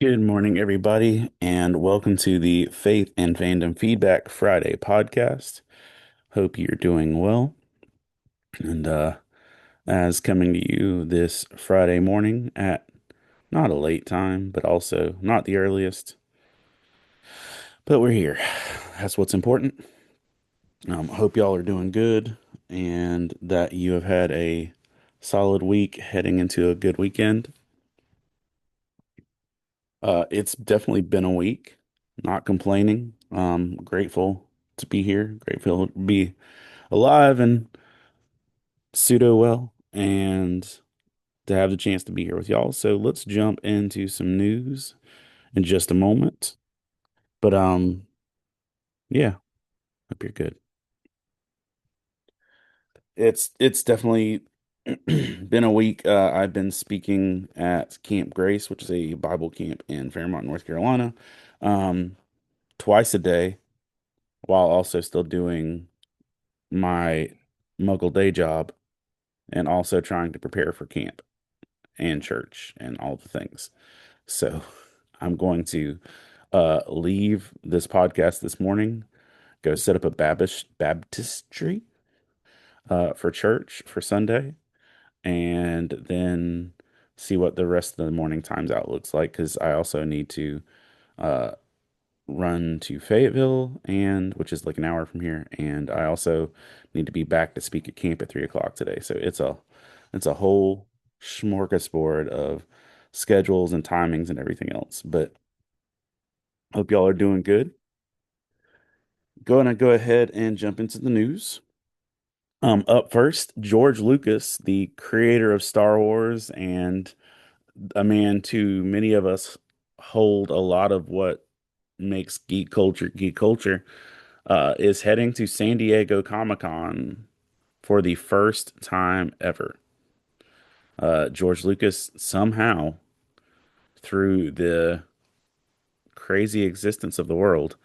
Good morning, everybody, and welcome to the Faith and Fandom Feedback Friday podcast. Hope you're doing well. And as coming to you this Friday morning at not a late time, but also not the earliest, but we're here. That's what's important. Hope y'all are doing good and that you have had a solid week heading into a good weekend. It's definitely been a week. Not complaining. Grateful to be here. Grateful to be alive and pseudo well, and to have the chance to be here with y'all. So let's jump into some news in just a moment. But yeah, hope you're good. It's definitely been a week. I've been speaking at Camp Grace, which is a Bible camp in Fairmont, North Carolina, um, twice a day, while also still doing my muggle day job and also trying to prepare for camp and church and all the things. So I'm going to leave this podcast this morning, go set up a baptistry for church for Sunday, and then see what the rest of the morning times out looks like because I also need to uh, run to Fayetteville, and which is like an hour from here, and I also need to be back to speak at camp at 3 o'clock today. So it's a whole smorgasbord of schedules and timings and everything else. But hope y'all are doing good. Going to go ahead and jump into the news. Up first, George Lucas, the creator of Star Wars and a man to many of us hold a lot of what makes geek culture, is heading to San Diego Comic-Con for the first time ever. George Lucas somehow, through the crazy existence of the world,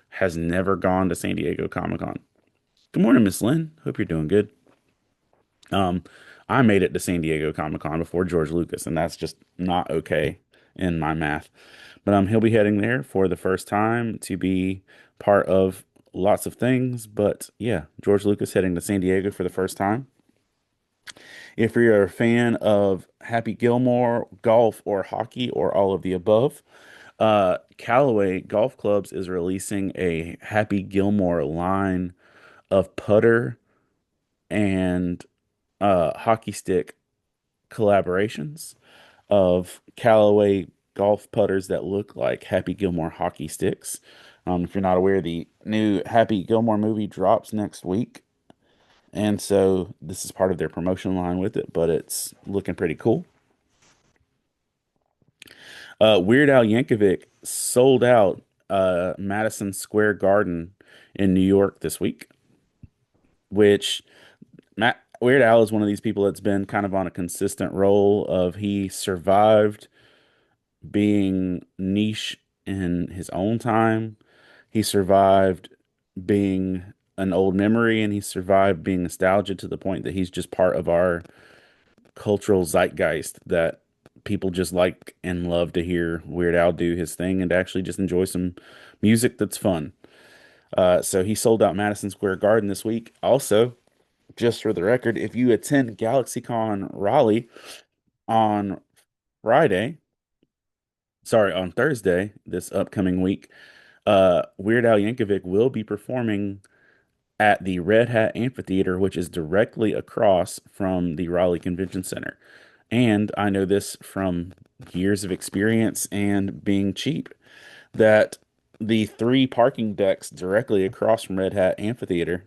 has never gone to San Diego Comic-Con. Good morning, Miss Lynn. Hope you're doing good. Um, I made it to San Diego Comic-Con before George Lucas, and that's just not okay in my math. But he'll be heading there for the first time to be part of lots of things. But yeah, George Lucas heading to San Diego for the first time. If you're a fan of Happy Gilmore, golf, or hockey, or all of the above, Callaway Golf Clubs is releasing a Happy Gilmore line of putter and hockey stick collaborations of Callaway golf putters that look like Happy Gilmore hockey sticks. If you're not aware, the new Happy Gilmore movie drops next week. And so this is part of their promotion line with it, but it's looking pretty cool. Weird Al Yankovic sold out Madison Square Garden in New York this week, which Weird Al is one of these people that's been kind of on a consistent roll of he survived being niche in his own time. He survived being an old memory and he survived being nostalgia to the point that he's just part of our cultural zeitgeist that people just like and love to hear Weird Al do his thing and to actually just enjoy some music that's fun. So he sold out Madison Square Garden this week. Also, just for the record, if you attend Galaxycon Raleigh on Friday, sorry, on Thursday, this upcoming week, Weird Al Yankovic will be performing at the Red Hat Amphitheater, which is directly across from the Raleigh Convention Center. And I know this from years of experience and being cheap that the three parking decks directly across from Red Hat Amphitheater,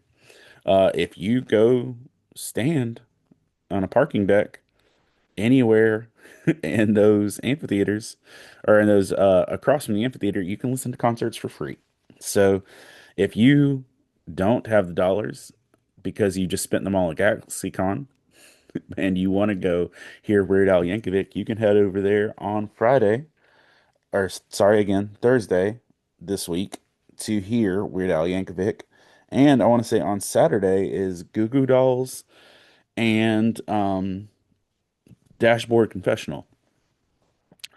if you go stand on a parking deck anywhere in those amphitheaters or in those across from the amphitheater, you can listen to concerts for free. So if you don't have the dollars because you just spent them all at GalaxyCon and you want to go hear Weird Al Yankovic, you can head over there on Friday, or sorry, again, Thursday this week to hear Weird Al Yankovic. And I want to say on Saturday is Goo Goo Dolls and Dashboard Confessional.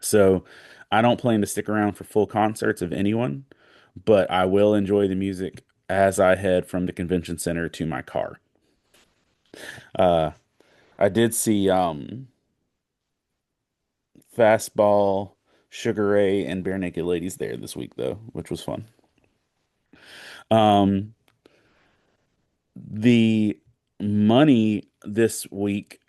So I don't plan to stick around for full concerts of anyone, but I will enjoy the music as I head from the convention center to my car. Uh, I did see Fastball, Sugar Ray, and Bare Naked Ladies there this week though, which was fun. Um, the money this week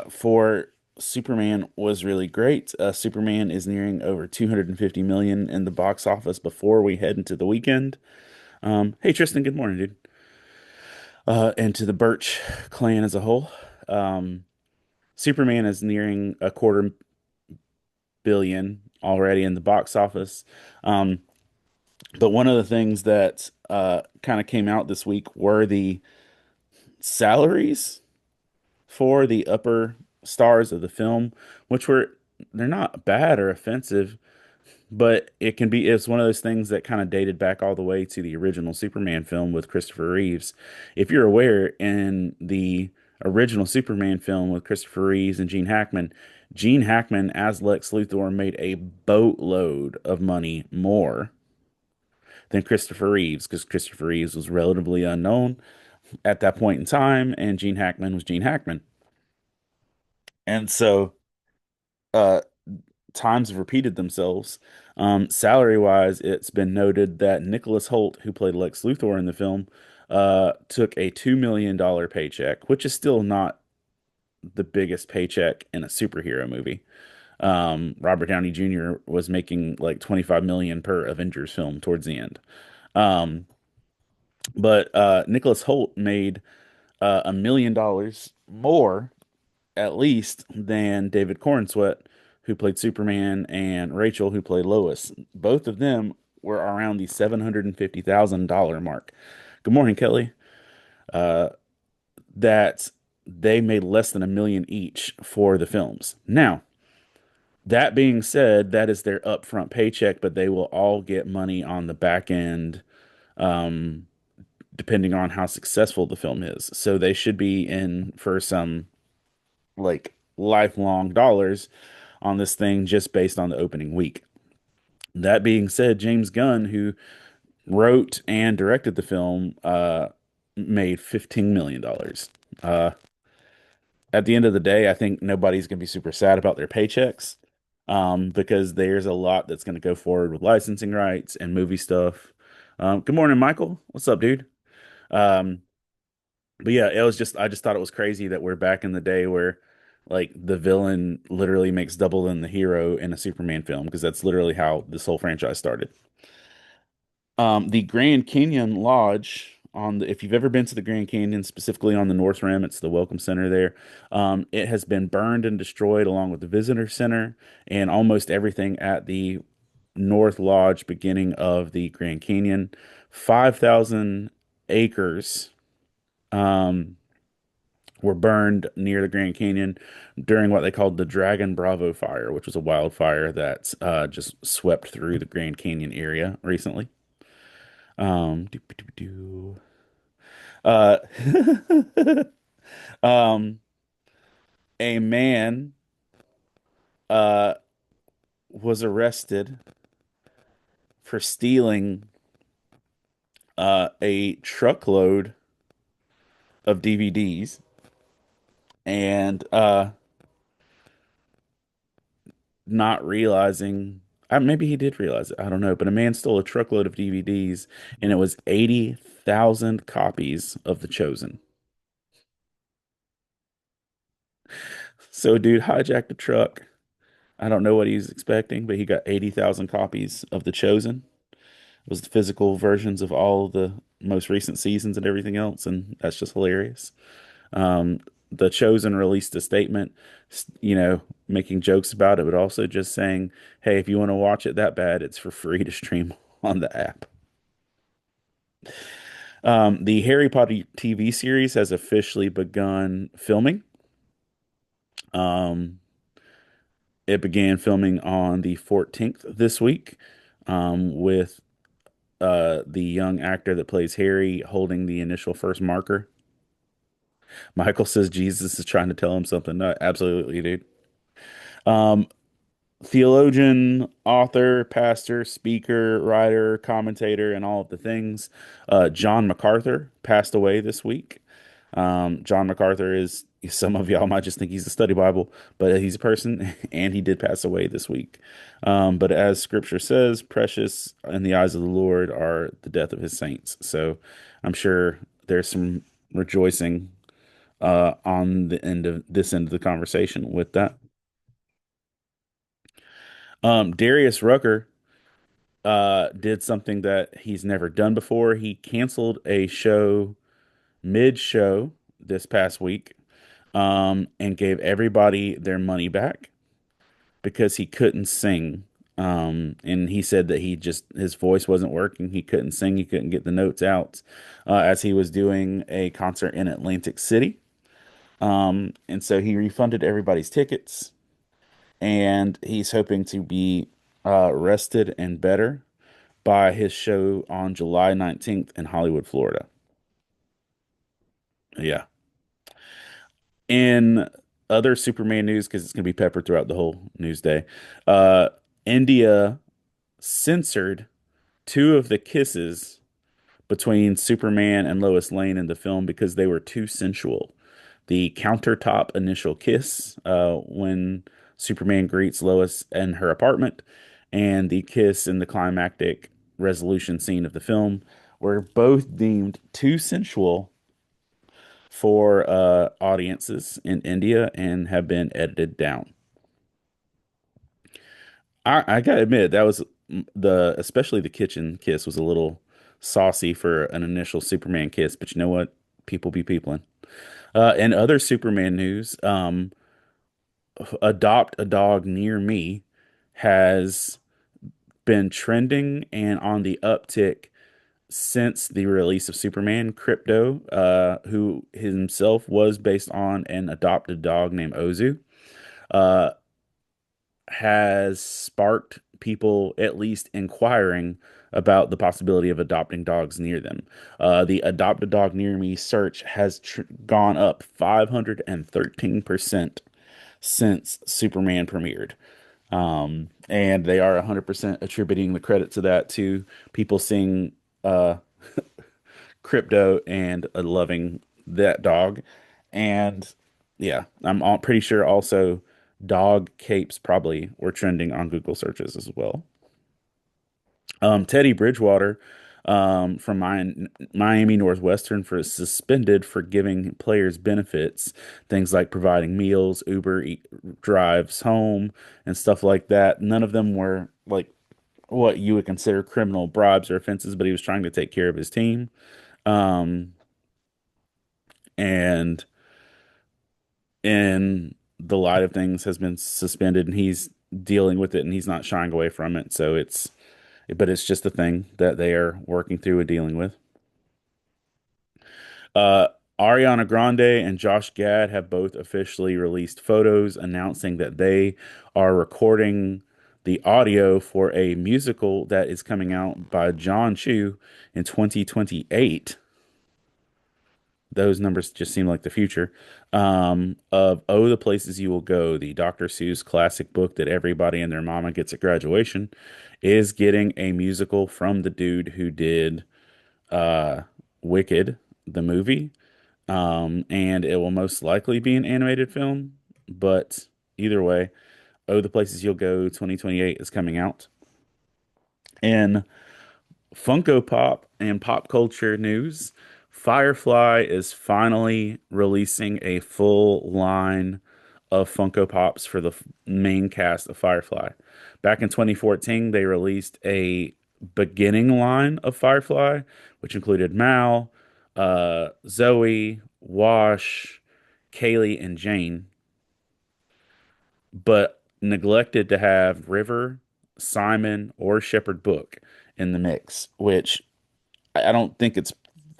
for Superman was really great. Superman is nearing over 250 million in the box office before we head into the weekend. Hey Tristan, good morning, dude. And to the Birch clan as a whole. Um, Superman is nearing a quarter billion already in the box office. Um, but one of the things that kind of came out this week were the salaries for the upper stars of the film, which were they're not bad or offensive, but it's one of those things that kind of dated back all the way to the original Superman film with Christopher Reeves. If you're aware, in the original Superman film with Christopher Reeves and Gene Hackman as Lex Luthor made a boatload of money more than Christopher Reeves because Christopher Reeves was relatively unknown at that point in time, and Gene Hackman was Gene Hackman. And so uh, times have repeated themselves. Salary wise, it's been noted that Nicholas Hoult, who played Lex Luthor in the film, took a $2 million paycheck, which is still not the biggest paycheck in a superhero movie. Robert Downey Jr. was making like 25 million per Avengers film towards the end. Um, but Nicholas Hoult made $1 million more at least than David Corenswet, who played Superman, and Rachel, who played Lois. Both of them were around the $750,000 mark. Good morning, Kelly. Uh, that they made less than a million each for the films. Now, that being said, that is their upfront paycheck, but they will all get money on the back end, um, depending on how successful the film is. So they should be in for some like lifelong dollars on this thing just based on the opening week. That being said, James Gunn, who wrote and directed the film, made $15 million. Uh, at the end of the day, I think nobody's going to be super sad about their paychecks, because there's a lot that's going to go forward with licensing rights and movie stuff. Good morning, Michael. What's up, dude? Um, but yeah, I just thought it was crazy that we're back in the day where like the villain literally makes double than the hero in a Superman film because that's literally how this whole franchise started. The Grand Canyon Lodge if you've ever been to the Grand Canyon, specifically on the North Rim, it's the Welcome Center there. It has been burned and destroyed along with the Visitor Center and almost everything at the North Lodge beginning of the Grand Canyon. 5,000 acres. Um, were burned near the Grand Canyon during what they called the Dragon Bravo fire, which was a wildfire that just swept through the Grand Canyon area recently. Doo, doo, doo, Uh, um, a man uh, was arrested for stealing a truckload of DVDs and not realizing maybe he did realize it. I don't know. But a man stole a truckload of DVDs and it was 80,000 copies of The Chosen. So dude hijacked a truck. I don't know what he's expecting, but he got 80,000 copies of The Chosen. It was the physical versions of all the most recent seasons and everything else, and that's just hilarious. Um, The Chosen released a statement, making jokes about it, but also just saying, hey, if you want to watch it that bad, it's for free to stream on the app. The Harry Potter TV series has officially begun filming. Um, it began filming on the 14th this week, with the young actor that plays Harry holding the initial first marker. Michael says Jesus is trying to tell him something. No, absolutely, dude. Um, theologian, author, pastor, speaker, writer, commentator, and all of the things. John MacArthur passed away this week. John MacArthur is, some of y'all might just think he's a study Bible, but he's a person, and he did pass away this week. But as scripture says, precious in the eyes of the Lord are the death of his saints. So I'm sure there's some rejoicing on the end of this end of the conversation with that. Darius Rucker did something that he's never done before. He canceled a show mid-show this past week, and gave everybody their money back because he couldn't sing. And he said that his voice wasn't working. He couldn't sing. He couldn't get the notes out as he was doing a concert in Atlantic City. And so he refunded everybody's tickets, and he's hoping to be rested and better by his show on July 19th in Hollywood, Florida. Yeah. In other Superman news, because it's going to be peppered throughout the whole news day, uh, India censored two of the kisses between Superman and Lois Lane in the film because they were too sensual. The countertop initial kiss when Superman greets Lois in her apartment, and the kiss in the climactic resolution scene of the film were both deemed too sensual for audiences in India and have been edited down. I gotta admit that was especially the kitchen kiss was a little saucy for an initial Superman kiss, but you know what? People be peopling. And other Superman news, Adopt a Dog Near Me has been trending and on the uptick since the release of Superman. Crypto, who himself was based on an adopted dog named Ozu, uh, has sparked people at least inquiring about the possibility of adopting dogs near them. The Adopt a Dog Near Me search has gone up 513% since Superman premiered. And they are 100% attributing the credit to that to people seeing uh, Crypto and loving that dog. And yeah, pretty sure also dog capes probably were trending on Google searches as well. Teddy Bridgewater from Miami Northwestern for suspended for giving players benefits, things like providing meals, drives home, and stuff like that. None of them were like what you would consider criminal bribes or offenses, but he was trying to take care of his team. Um, and in the light of things has been suspended, and he's dealing with it, and he's not shying away from it. But it's just a thing that they are working through and dealing with. Uh, Ariana Grande and Josh Gad have both officially released photos announcing that they are recording the audio for a musical that is coming out by John Chu in 2028. Those numbers just seem like the future. Of Oh, the Places You Will Go, the Dr. Seuss classic book that everybody and their mama gets at graduation, is getting a musical from the dude who did uh, Wicked, the movie. And it will most likely be an animated film, but either way, Oh, the Places You'll Go 2028 is coming out. In Funko Pop and pop culture news, Firefly is finally releasing a full line of Funko Pops for the main cast of Firefly. Back in 2014, they released a beginning line of Firefly, which included Mal, Zoe, Wash, Kaylee, and Jane, but neglected to have River, Simon, or Shepherd Book in the mix, which I don't think it's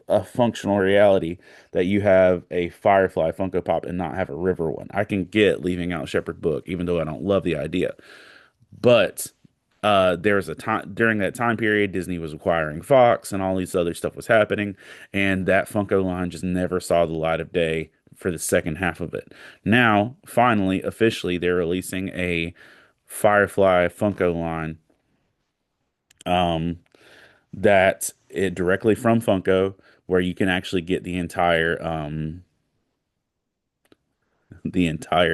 a functional reality that you have a Firefly Funko Pop and not have a River one. I can get leaving out Shepherd Book, even though I don't love the idea. But there was a time during that time period, Disney was acquiring Fox and all these other stuff was happening, and that Funko line just never saw the light of day for the second half of it. Now, finally, officially, they're releasing a Firefly Funko line. Um, that it directly from Funko, where you can actually get the entire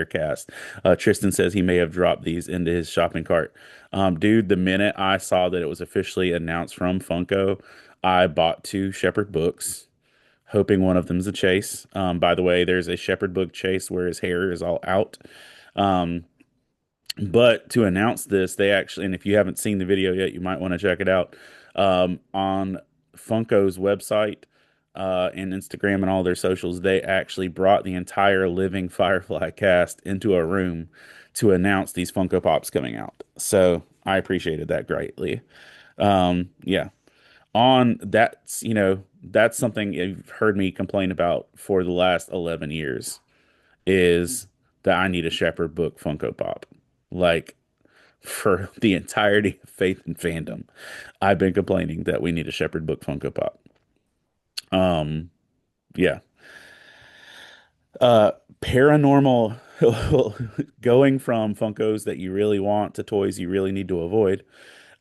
cast. Tristan says he may have dropped these into his shopping cart. Dude, the minute I saw that it was officially announced from Funko, I bought two Shepherd books, hoping one of them's a Chase. By the way, there's a Shepherd book Chase where his hair is all out. Um, but to announce this, they actually, and if you haven't seen the video yet, you might want to check it out. On Funko's website and Instagram and all their socials, they actually brought the entire living Firefly cast into a room to announce these Funko Pops coming out. So I appreciated that greatly. Yeah. On that's, that's something you've heard me complain about for the last 11 years is that I need a Shepherd book Funko Pop. Like, for the entirety of Faith and Fandom, I've been complaining that we need a Shepherd book Funko Pop. Um, yeah. Paranormal, going from Funkos that you really want to toys you really need to avoid.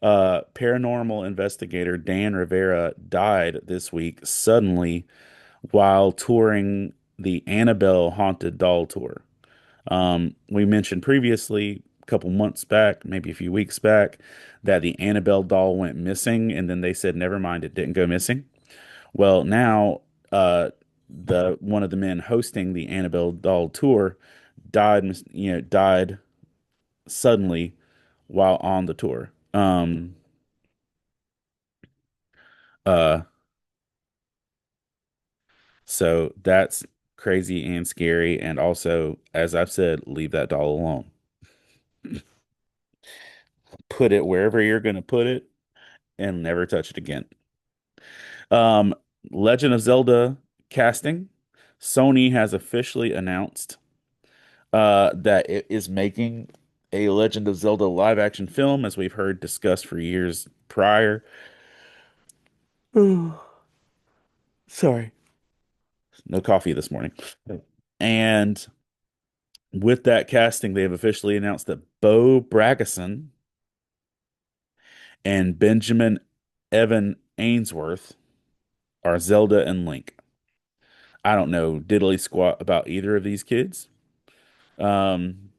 Paranormal investigator Dan Rivera died this week suddenly while touring the Annabelle Haunted Doll Tour. We mentioned previously, a couple months back, maybe a few weeks back, that the Annabelle doll went missing, and then they said, never mind, it didn't go missing. Well, now, the one of the men hosting the Annabelle doll tour died suddenly while on the tour. Uh, so that's crazy and scary, and also, as I've said, leave that doll alone. Put it wherever you're going to put it, and never touch it again. Um, Legend of Zelda casting. Sony has officially announced that it is making a Legend of Zelda live action film, as we've heard discussed for years prior. Sorry. No coffee this morning. And with that casting, they have officially announced that Bo Bragason and Benjamin Evan Ainsworth are Zelda and Link. I don't know diddly squat about either of these kids. Um,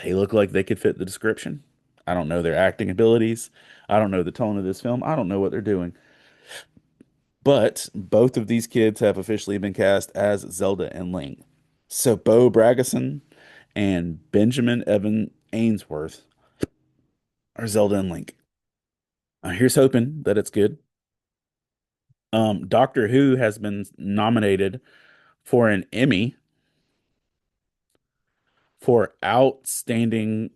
they look like they could fit the description. I don't know their acting abilities. I don't know the tone of this film. I don't know what they're doing. But both of these kids have officially been cast as Zelda and Link. So Bo Bragason and Benjamin Evan Ainsworth are Zelda and Link. Here's hoping that it's good. Doctor Who has been nominated for an Emmy for outstanding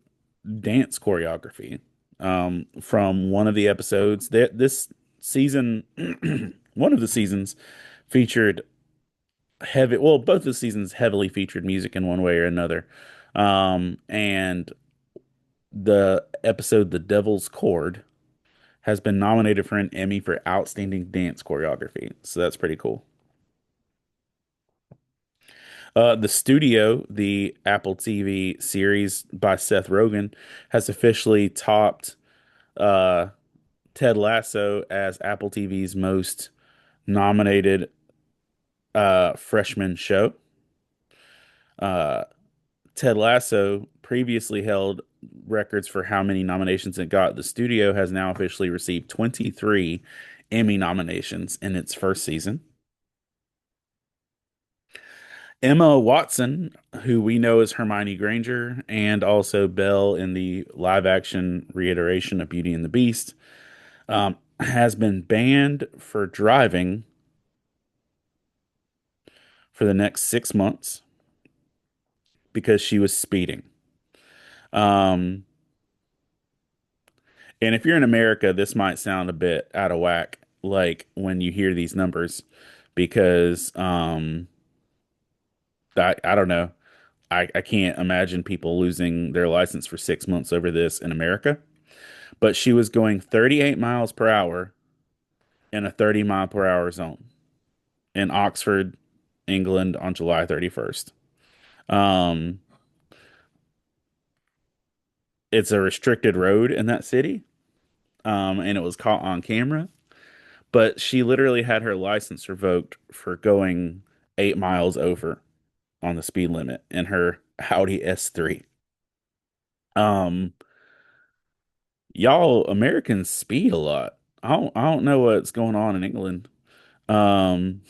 dance choreography from one of the episodes. That this season, one of the seasons featured both the seasons heavily featured music in one way or another. And the episode The Devil's Chord has been nominated for an Emmy for outstanding dance choreography. So that's pretty cool. The studio, the Apple TV series by Seth Rogen, has officially topped uh, Ted Lasso as Apple TV's most nominated freshman show. Uh, Ted Lasso previously held records for how many nominations it got. The studio has now officially received 23 Emmy nominations in its first season. Emma Watson, who we know as Hermione Granger and also Belle in the live action reiteration of Beauty and the Beast, has been banned for driving for the next 6 months because she was speeding. Um, and if you're in America, this might sound a bit out of whack, like when you hear these numbers, because I don't know. I can't imagine people losing their license for 6 months over this in America. But she was going 38 miles per hour in a 30 mile per hour zone in Oxford, England on July 31st. Um, it's a restricted road in that city, and it was caught on camera. But she literally had her license revoked for going 8 miles over on the speed limit in her Audi S3. Um, y'all Americans speed a lot. I don't know what's going on in England. Um,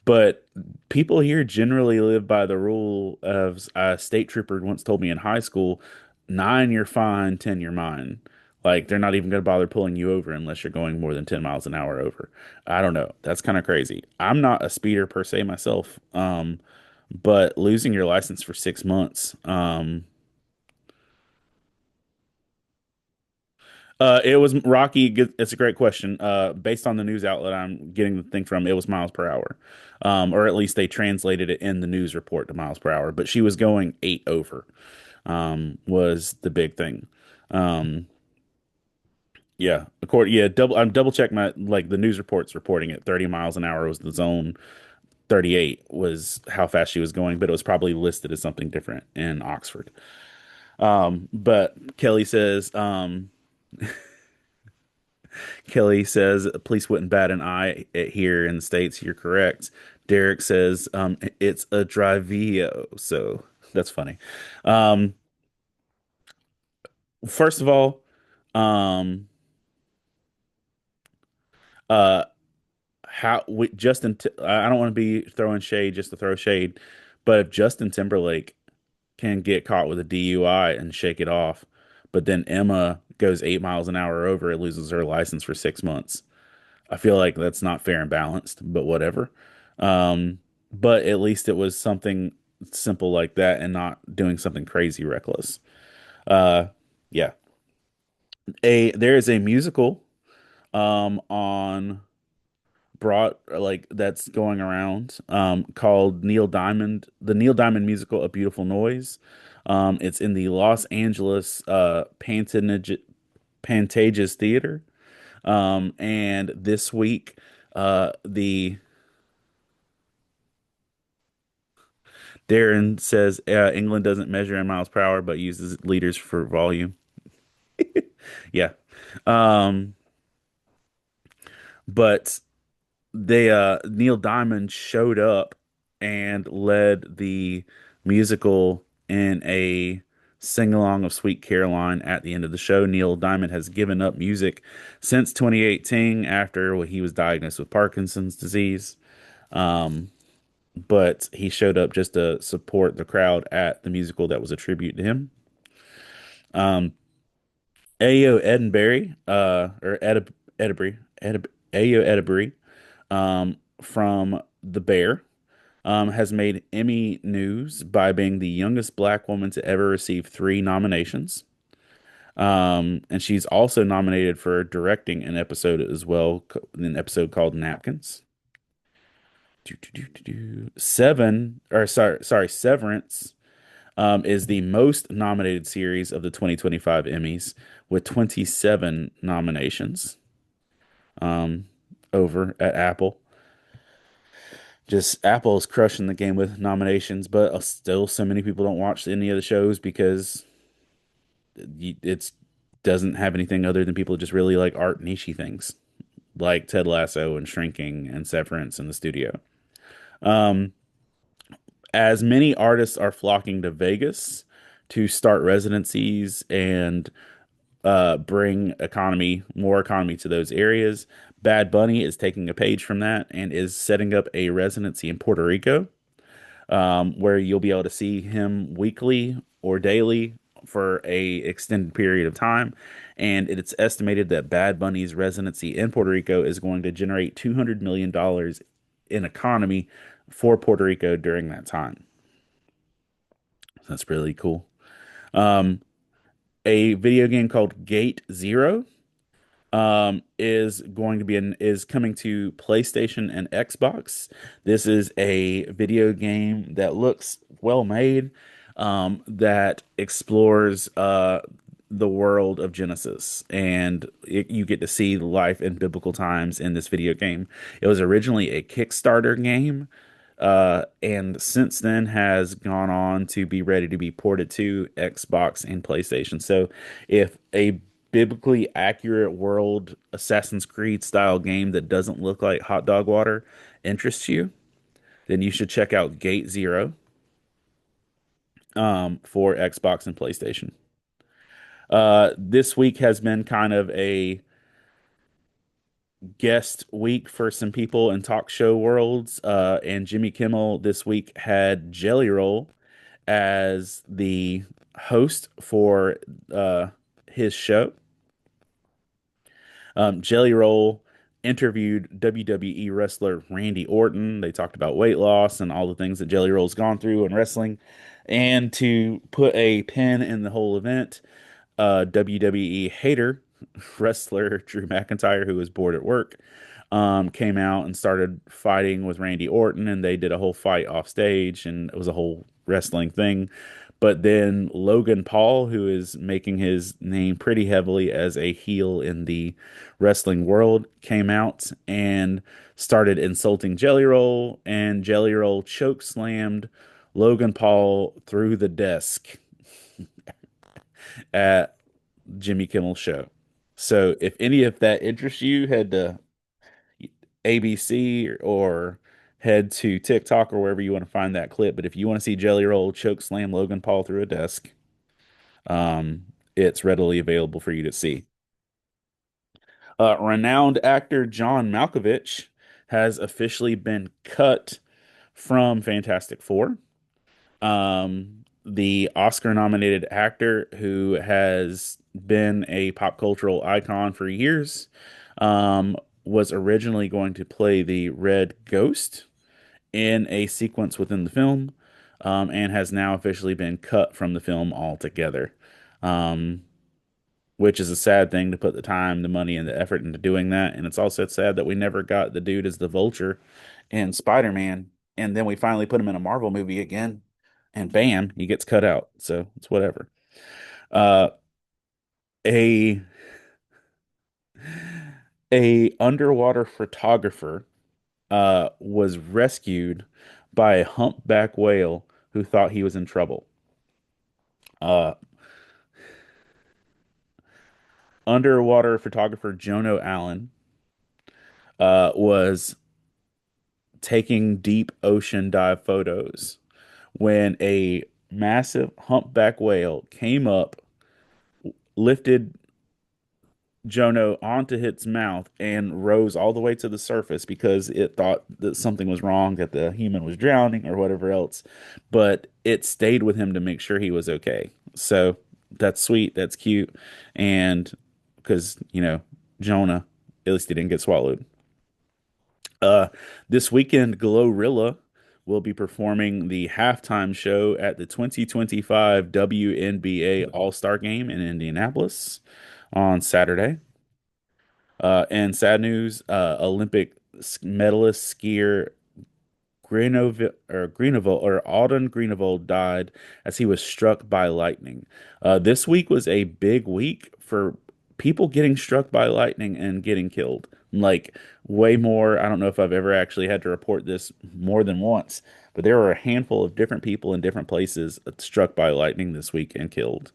but people here generally live by the rule of a state trooper once told me in high school, nine you're fine, 10 you're mine. Like they're not even going to bother pulling you over unless you're going more than 10 miles an hour over. I don't know. That's kind of crazy. I'm not a speeder per se myself. But losing your license for 6 months, it was Rocky. It's a great question. Based on the news outlet I'm getting the thing from, it was miles per hour, or at least they translated it in the news report to miles per hour. But she was going eight over, was the big thing. Um, yeah, I'm double check my like the news reports reporting it. 30 miles an hour was the zone. 38 was how fast she was going, but it was probably listed as something different in Oxford. But Kelly says police wouldn't bat an eye at here in the States. You're correct. Derek says it's a Drivio. So that's funny. Um, first of all, um, uh, I don't want to be throwing shade just to throw shade, but if Justin Timberlake can get caught with a DUI and shake it off, but then Emma goes 8 miles an hour over, it loses her license for 6 months. I feel like that's not fair and balanced, but whatever. But at least it was something simple like that and not doing something crazy reckless. Uh, yeah. There is a musical on broad like that's going around called the Neil Diamond musical A Beautiful Noise. It's in the Los Angeles Pantages Theater. And this week the Darren says England doesn't measure in miles per hour, but uses liters for volume. Yeah. Um, but they Neil Diamond showed up and led the musical in a sing along of Sweet Caroline at the end of the show. Neil Diamond has given up music since 2018 after he was diagnosed with Parkinson's disease. Um, but he showed up just to support the crowd at the musical that was a tribute to him. Um, Ayo Edinbury, Ayo Edinbury, from The Bear, has made Emmy news by being the youngest black woman to ever receive three nominations. And she's also nominated for directing an episode as well, an episode called Napkins. Severance is the most nominated series of the 2025 Emmys with 27 nominations um, over at Apple. Just Apple's crushing the game with nominations, but still so many people don't watch any of the shows because it's doesn't have anything other than people just really like art nichey things like Ted Lasso and Shrinking and Severance in the studio. Um, as many artists are flocking to Vegas to start residencies and bring more economy to those areas. Bad Bunny is taking a page from that and is setting up a residency in Puerto Rico, where you'll be able to see him weekly or daily for a extended period of time. And it's estimated that Bad Bunny's residency in Puerto Rico is going to generate $200 million in economy for Puerto Rico during that time. That's really cool. Um, a video game called Gate Zero is coming to PlayStation and Xbox. This is a video game that looks well made, that explores the world of Genesis, and you get to see life in biblical times in this video game. It was originally a Kickstarter game, And since then has gone on to be ready to be ported to Xbox and PlayStation. So if a biblically accurate world Assassin's Creed style game that doesn't look like hot dog water interests you, then you should check out Gate Zero for Xbox and PlayStation. This week has been kind of a guest week for some people in talk show worlds. And Jimmy Kimmel this week had Jelly Roll as the host for uh, his show. Jelly Roll interviewed WWE wrestler Randy Orton. They talked about weight loss and all the things that Jelly Roll's gone through in wrestling. And to put a pin in the whole event, WWE hater wrestler Drew McIntyre, who was bored at work, came out and started fighting with Randy Orton, and they did a whole fight off stage, and it was a whole wrestling thing. But then Logan Paul, who is making his name pretty heavily as a heel in the wrestling world, came out and started insulting Jelly Roll, and Jelly Roll choke slammed Logan Paul through the desk at Jimmy Kimmel's show. So if any of that interests you, head to ABC or head to TikTok or wherever you want to find that clip. But if you want to see Jelly Roll choke slam Logan Paul through a desk, it's readily available for you to see. Renowned actor John Malkovich has officially been cut from Fantastic Four. The Oscar nominated actor who has been a pop cultural icon for years, was originally going to play the Red Ghost in a sequence within the film, and has now officially been cut from the film altogether. Um, which is a sad thing to put the time, the money, and the effort into doing that. And it's also sad that we never got the dude as the Vulture in Spider-Man, and then we finally put him in a Marvel movie again, and bam, he gets cut out. So it's whatever. Uh, a a underwater photographer was rescued by a humpback whale who thought he was in trouble. Uh, Underwater photographer Jono Allen was taking deep ocean dive photos when a massive humpback whale came up, lifted Jono onto its mouth, and rose all the way to the surface because it thought that something was wrong, that the human was drowning or whatever else. But it stayed with him to make sure he was okay. So that's sweet. That's cute. And because, Jonah, at least he didn't get swallowed. Uh, this weekend, Glorilla will be performing the halftime show at the 2025 WNBA All-Star Game in Indianapolis on Saturday. And sad news, Olympic medalist skier Greeneville or Alden Greeneville died as he was struck by lightning. This week was a big week for people getting struck by lightning and getting killed. Like way more. I don't know if I've ever actually had to report this more than once, but there were a handful of different people in different places struck by lightning this week and killed.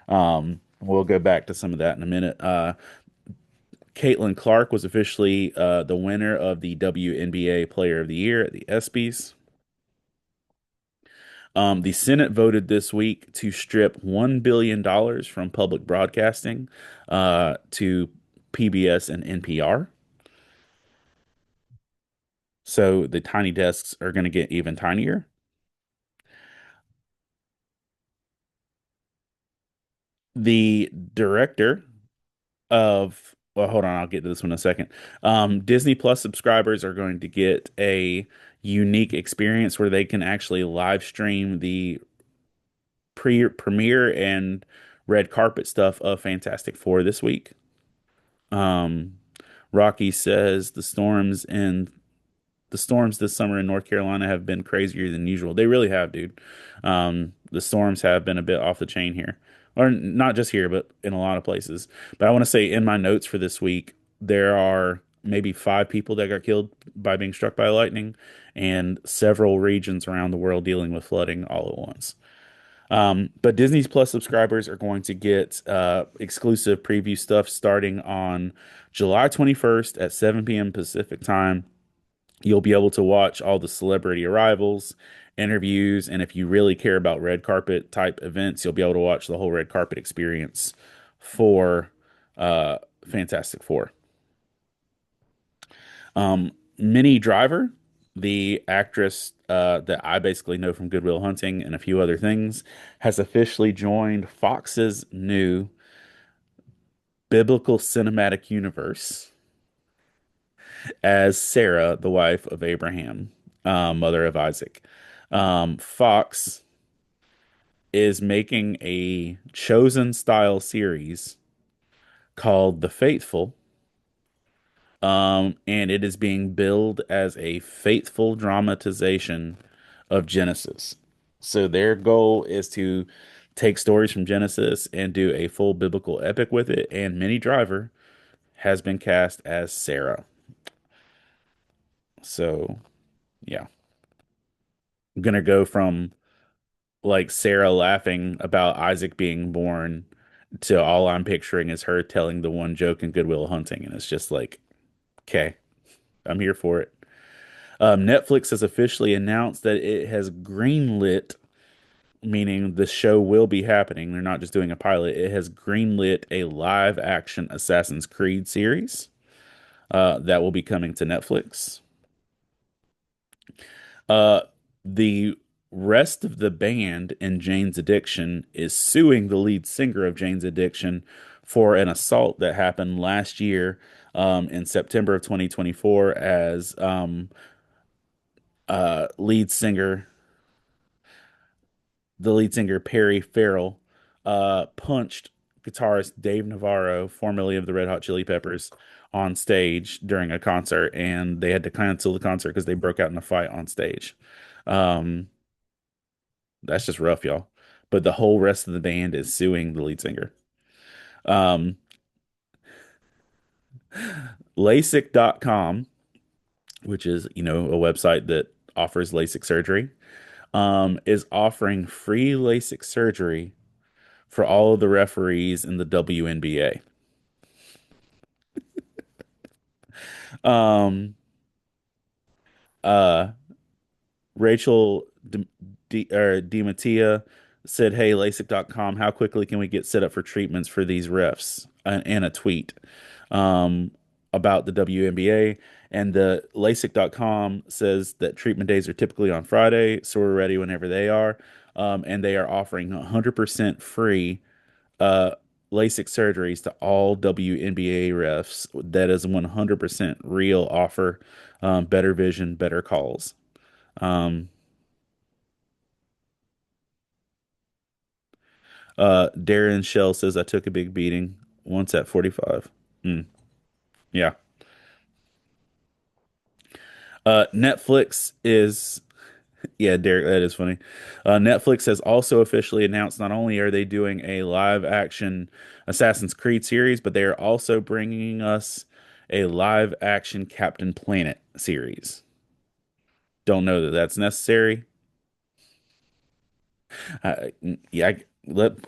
We'll go back to some of that in a minute. Caitlin Clark was officially the winner of the WNBA Player of the Year at the ESPYs. The Senate voted this week to strip $1 billion from public broadcasting to PBS and NPR. So the tiny desks are going to get even tinier. The director well, hold on, I'll get to this one in a second. Disney Plus subscribers are going to get a unique experience where they can actually live stream the premiere and red carpet stuff of Fantastic Four this week. Um, Rocky says the storms this summer in North Carolina have been crazier than usual. They really have, dude. The storms have been a bit off the chain here, or not just here, but in a lot of places. But I want to say in my notes for this week, there are maybe five people that got killed by being struck by lightning, and several regions around the world dealing with flooding all at once. But Disney's Plus subscribers are going to get exclusive preview stuff starting on July 21st at 7 p.m. Pacific time. You'll be able to watch all the celebrity arrivals, interviews, and if you really care about red carpet type events, you'll be able to watch the whole red carpet experience for uh, Fantastic Four. Minnie Driver, the actress that I basically know from Good Will Hunting and a few other things, has officially joined Fox's new biblical cinematic universe as Sarah, the wife of Abraham, mother of Isaac. Fox is making a chosen style series called The Faithful, and it is being billed as a faithful dramatization of Genesis. So their goal is to take stories from Genesis and do a full biblical epic with it. And Minnie Driver has been cast as Sarah. So yeah, I'm gonna go from like Sarah laughing about Isaac being born to all I'm picturing is her telling the one joke in Good Will Hunting, and it's just like, okay, I'm here for it. Netflix has officially announced that it has greenlit, meaning the show will be happening. They're not just doing a pilot. It has greenlit a live action Assassin's Creed series that will be coming to Netflix. Uh, the rest of the band in Jane's Addiction is suing the lead singer of Jane's Addiction for an assault that happened last year in September of 2024 as lead singer the lead singer Perry Farrell punched guitarist Dave Navarro, formerly of the Red Hot Chili Peppers, on stage during a concert, and they had to cancel the concert because they broke out in a fight on stage. Um, that's just rough, y'all. But the whole rest of the band is suing the lead singer. Um, LASIK.com, which is, a website that offers LASIK surgery, is offering free LASIK surgery for all of the referees in the WNBA. Um, uh, Rachel DiMattia said, "Hey, LASIK.com, how quickly can we get set up for treatments for these refs?" And a tweet um, about the WNBA. And the LASIK.com says that treatment days are typically on Friday, so we're ready whenever they are. And they are offering 100% free uh, LASIK surgeries to all WNBA refs. That is 100% real offer. Better vision, better calls. Um, Darren Shell says I took a big beating once at 45. Mm, yeah. Netflix is Yeah, Derek, that is funny. Netflix has also officially announced not only are they doing a live action Assassin's Creed series, but they are also bringing us a live action Captain Planet series. Don't know that that's necessary. Uh, yeah,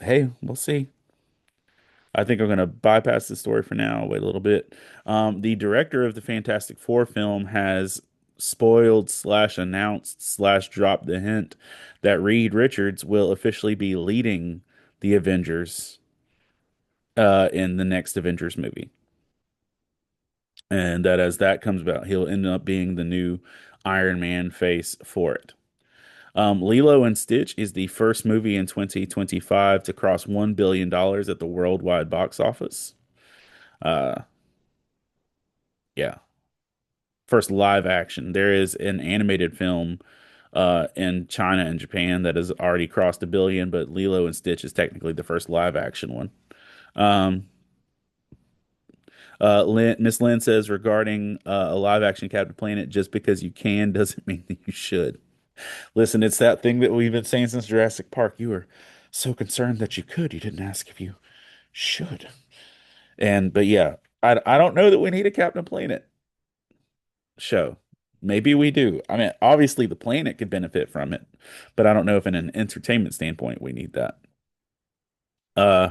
hey, we'll see. I think I'm going to bypass the story for now, wait a little bit. The director of the Fantastic Four film has spoiled slash announced slash dropped the hint that Reed Richards will officially be leading the Avengers in the next Avengers movie. And that as that comes about, he'll end up being the new Iron Man face for it. Lilo and Stitch is the first movie in 2025 to cross $1 billion at the worldwide box office. Uh, yeah, first live action. There is an animated film in China and Japan that has already crossed a billion, but Lilo and Stitch is technically the first live action one. Um, Miss Lynn says regarding a live action Captain Planet, just because you can doesn't mean that you should. Listen, it's that thing that we've been saying since Jurassic Park. You were so concerned that you could, you didn't ask if you should. But yeah, I don't know that we need a Captain Planet. show. Maybe we do. I mean, obviously the planet could benefit from it, but I don't know if in an entertainment standpoint we need that. Uh,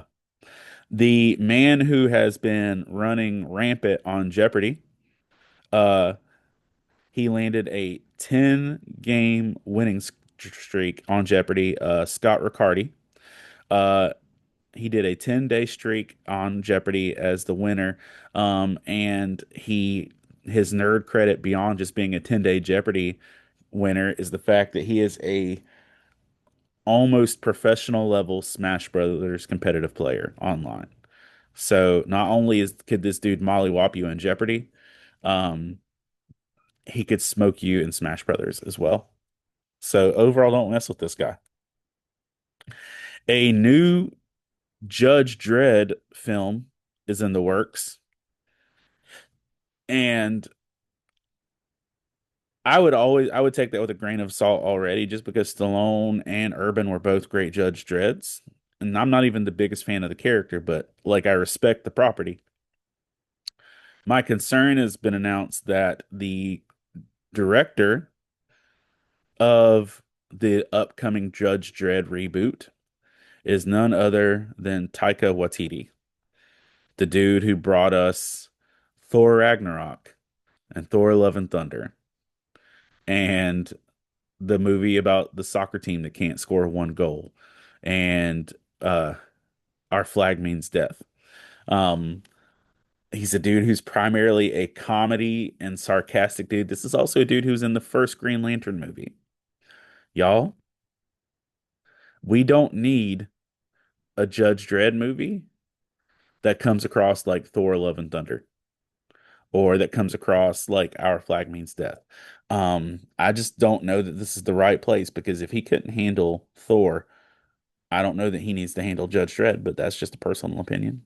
the man who has been running rampant on Jeopardy, uh, he landed a 10 game winning streak on Jeopardy. Scott Riccardi. Uh, he did a 10-day streak on Jeopardy as the winner. And his nerd credit beyond just being a 10-day Jeopardy winner is the fact that he is a almost professional level Smash Brothers competitive player online. So not only could this dude mollywop you in Jeopardy, um, he could smoke you in Smash Brothers as well. So overall, don't mess with this guy. A new Judge Dredd film is in the works, and I would take that with a grain of salt already, just because Stallone and Urban were both great Judge Dredds. And I'm not even the biggest fan of the character, but like I respect the property. My concern has been announced that the director of the upcoming Judge Dredd reboot is none other than Taika Waititi, the dude who brought us Thor Ragnarok and Thor Love and Thunder and the movie about the soccer team that can't score one goal and uh Our Flag Means Death. Um he's a dude who's primarily a comedy and sarcastic dude. This is also a dude who's in the first Green Lantern movie. Y'all, we don't need a Judge Dredd movie that comes across like Thor Love and Thunder or that comes across like Our Flag Means Death. I just don't know that this is the right place because if he couldn't handle Thor, I don't know that he needs to handle Judge Dredd, but that's just a personal opinion.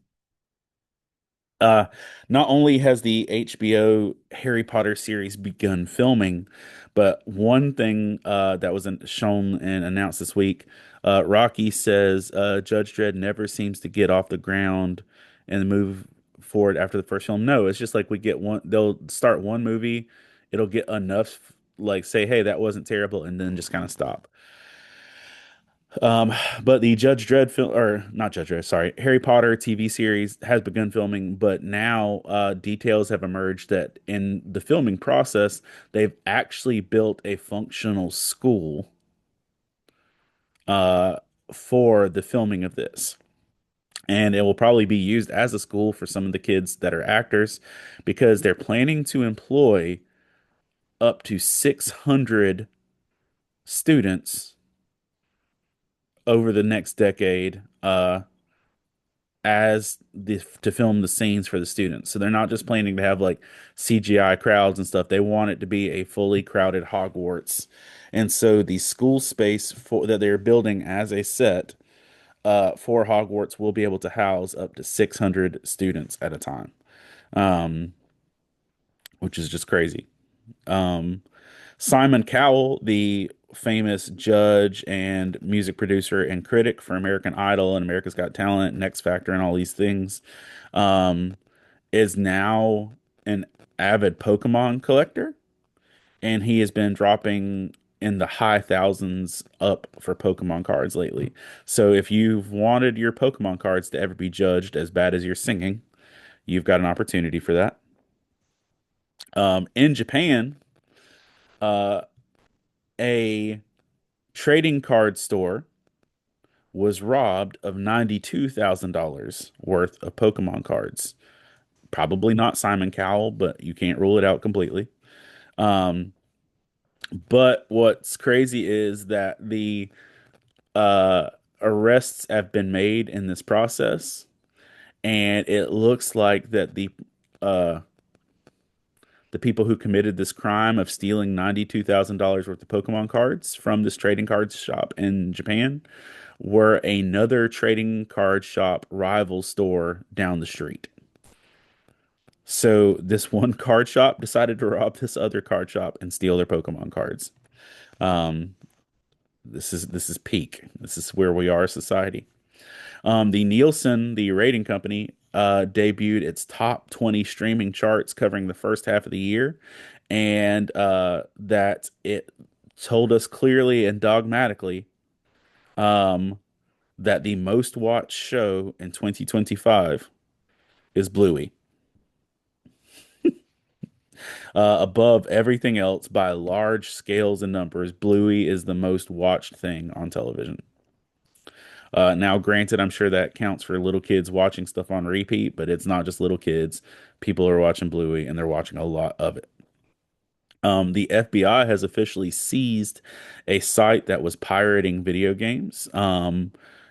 Uh, Not only has the HBO Harry Potter series begun filming, but one thing that was shown and announced this week, Rocky says Judge Dredd never seems to get off the ground and move forward after the first film. No, it's just like we get one, they'll start one movie, it'll get enough, like say, hey, that wasn't terrible, and then just kind of stop. Um, but the Judge Dredd film, or not Judge Dredd, sorry, Harry Potter TV series has begun filming, but now details have emerged that in the filming process, they've actually built a functional school uh, for the filming of this. And it will probably be used as a school for some of the kids that are actors because they're planning to employ up to 600 students over the next decade. As to film the scenes for the students. So they're not just planning to have like CGI crowds and stuff. They want it to be a fully crowded Hogwarts. And so the school space that they're building as a set for Hogwarts will be able to house up to 600 students at a time, um, which is just crazy. Um, Simon Cowell, the famous judge and music producer and critic for American Idol and America's Got Talent and X Factor and all these things, um, is now an avid Pokemon collector, and he has been dropping in the high thousands up for Pokemon cards lately. So if you've wanted your Pokemon cards to ever be judged as bad as your singing, you've got an opportunity for that. In Japan, uh, a trading card store was robbed of $92,000 worth of Pokemon cards. Probably not Simon Cowell, but you can't rule it out completely. Um, but what's crazy is that the uh, arrests have been made in this process, and it looks like that uh, the people who committed this crime of stealing $92,000 worth of Pokemon cards from this trading cards shop in Japan were another trading card shop rival store down the street. So this one card shop decided to rob this other card shop and steal their Pokemon cards. Um, this is peak. This is where we are as society. The Nielsen, the rating company, debuted its top 20 streaming charts covering the first half of the year, and that it told us clearly and dogmatically um, that the most watched show in 2025 is Bluey. Above everything else by large scales and numbers, Bluey is the most watched thing on television. Now, granted, I'm sure that counts for little kids watching stuff on repeat, but it's not just little kids. People are watching Bluey and they're watching a lot of it. The FBI has officially seized a site that was pirating video games.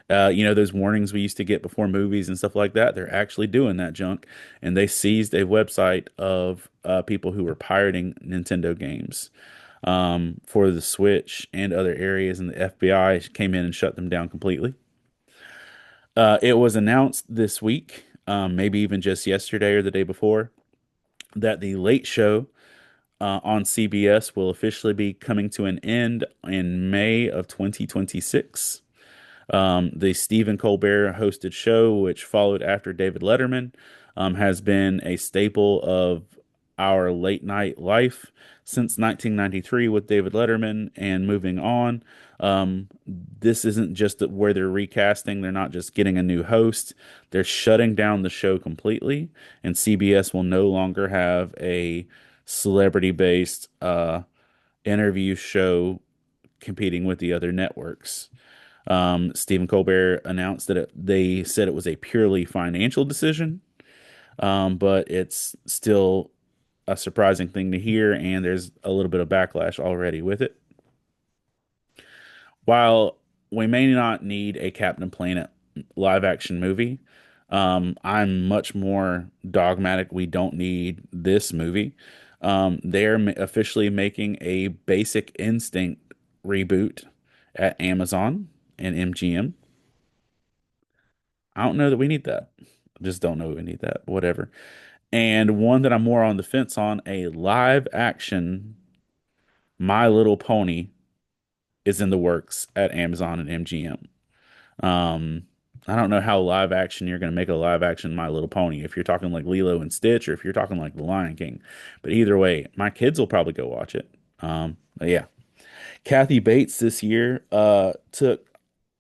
Those warnings we used to get before movies and stuff like that. They're actually doing that junk, and they seized a website of people who were pirating Nintendo games for the Switch and other areas, and the FBI came in and shut them down completely. It was announced this week, maybe even just yesterday or the day before, that the Late Show on CBS will officially be coming to an end in May of 2026. The Stephen Colbert hosted show, which followed after David Letterman, has been a staple of our late night life since 1993 with David Letterman and moving on. This isn't just where they're recasting, they're not just getting a new host, they're shutting down the show completely, and CBS will no longer have a celebrity based interview show competing with the other networks. Stephen Colbert announced that they said it was a purely financial decision, but it's still a surprising thing to hear, and there's a little bit of backlash already with it. While we may not need a Captain Planet live action movie, I'm much more dogmatic. We don't need this movie. They're officially making a Basic Instinct reboot at Amazon and MGM. I don't know that we need that. I just don't know we need that. Whatever. And one that I'm more on the fence on, a live action My Little Pony is in the works at Amazon and MGM. Um, I don't know how live action you're going to make a live action My Little Pony if you're talking like Lilo and Stitch or if you're talking like The Lion King. But either way, my kids will probably go watch it. But yeah, Kathy Bates this year took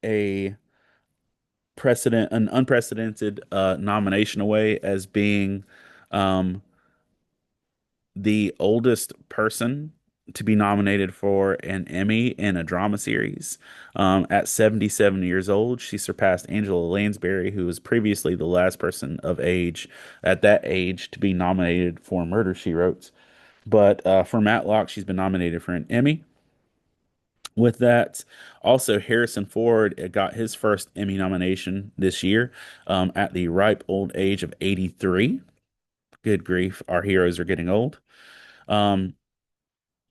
a an unprecedented nomination away as being um, the oldest person to be nominated for an Emmy in a drama series. At 77 years old, she surpassed Angela Lansbury, who was previously the last person of age at that age to be nominated for Murder, She Wrote. But for Matlock, she's been nominated for an Emmy. With that, also Harrison Ford got his first Emmy nomination this year at the ripe old age of 83. Good grief, our heroes are getting old. Um,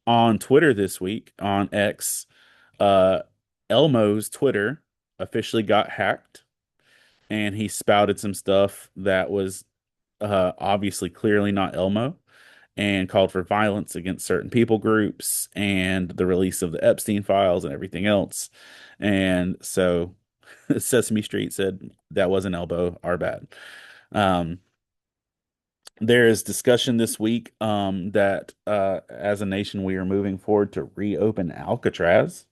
on Twitter this week, on X, uh, Elmo's Twitter officially got hacked, and he spouted some stuff that was obviously clearly not Elmo and called for violence against certain people groups and the release of the Epstein files and everything else. And so Sesame Street said that wasn't Elbow, our bad. Um, there is discussion this week that as a nation we are moving forward to reopen Alcatraz.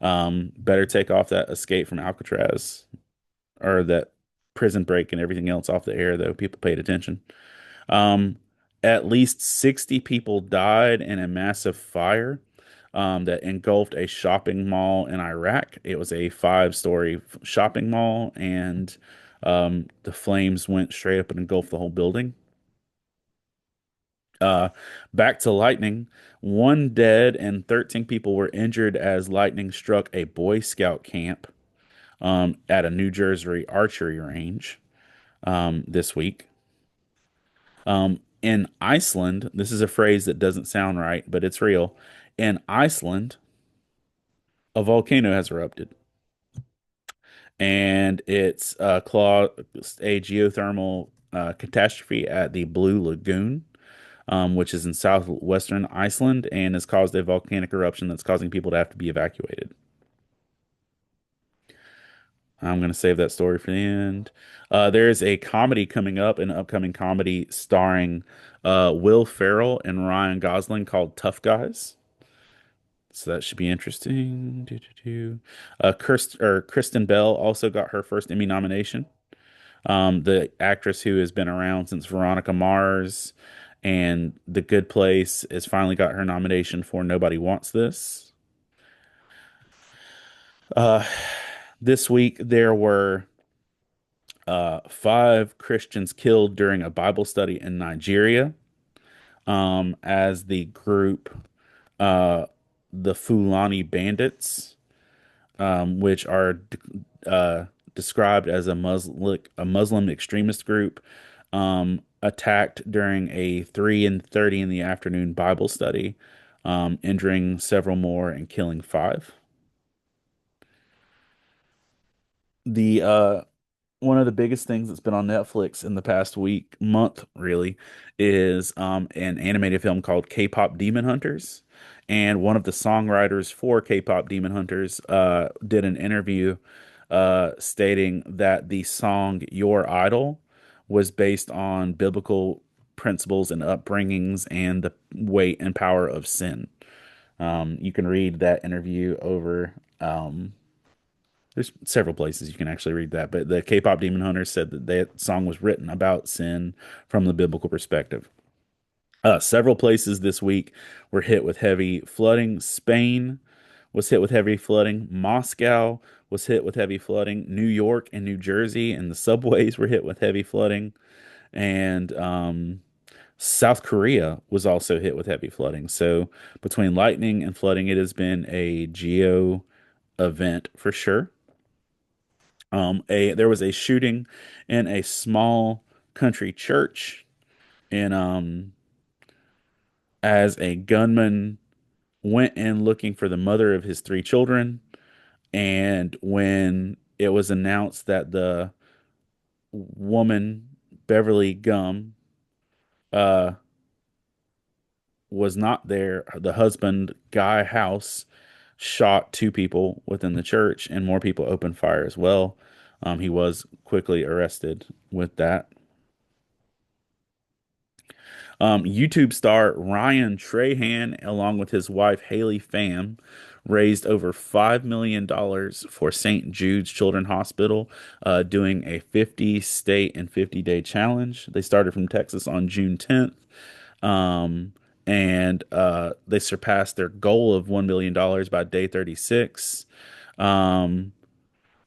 Better take off that escape from Alcatraz or that prison break and everything else off the air, though. People paid attention. Um, at least 60 people died in a massive fire that engulfed a shopping mall in Iraq. It was a five-story shopping mall, and the flames went straight up and engulfed the whole building. Uh, Back to lightning. One dead and 13 people were injured as lightning struck a Boy Scout camp at a New Jersey archery range this week. In Iceland, this is a phrase that doesn't sound right, but it's real. In Iceland, a volcano has erupted, and it's a geothermal catastrophe at the Blue Lagoon, which is in southwestern Iceland, and has caused a volcanic eruption that's causing people to have to be evacuated. I'm gonna save that story for the end. There's a comedy coming up, an upcoming comedy starring Will Ferrell and Ryan Gosling called Tough Guys. So that should be interesting. Kristen Bell also got her first Emmy nomination. The actress who has been around since Veronica Mars and The Good Place has finally got her nomination for Nobody Wants This. Uh, this week there were five Christians killed during a Bible study in Nigeria, as the group, uh, the Fulani Bandits, which are uh, described as a Muslim extremist group, attacked during a 3:30 in the afternoon Bible study, injuring several more and killing five. The One of the biggest things that's been on Netflix in the past month, really, is an animated film called K-pop Demon Hunters. And one of the songwriters for K-pop Demon Hunters did an interview stating that the song Your Idol was based on biblical principles and upbringings and the weight and power of sin. You can read that interview over. There's several places you can actually read that, but the K-pop Demon Hunters said that that song was written about sin from the biblical perspective. Several places this week were hit with heavy flooding. Spain was hit with heavy flooding. Moscow was hit with heavy flooding. New York and New Jersey and the subways were hit with heavy flooding. And South Korea was also hit with heavy flooding. So between lightning and flooding, it has been a geo event for sure. There was a shooting in a small country church in as a gunman went in looking for the mother of his three children, and when it was announced that the woman Beverly Gum uh was not there, the husband Guy House shot two people within the church, and more people opened fire as well. He was quickly arrested with that. YouTube star Ryan Trahan, along with his wife Haley Pham, raised over $5 million for St. Jude's Children's Hospital, doing a 50 state and 50-day challenge. They started from Texas on June 10th, um, and they surpassed their goal of $1 million by day 36. Um,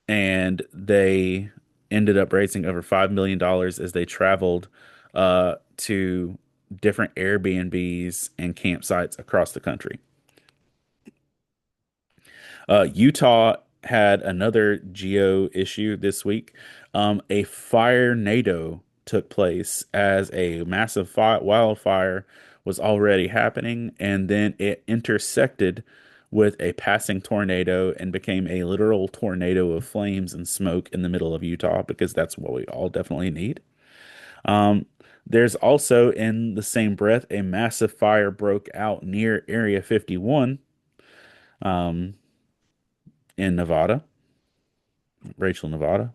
and they ended up raising over $5 million as they traveled to different Airbnbs and campsites across the country. Utah had another geo issue this week. A fire nado took place as a massive wildfire was already happening, and then it intersected with a passing tornado and became a literal tornado of flames and smoke in the middle of Utah, because that's what we all definitely need. Um, there's also, in the same breath, a massive fire broke out near Area 51, um, in Nevada, Rachel, Nevada.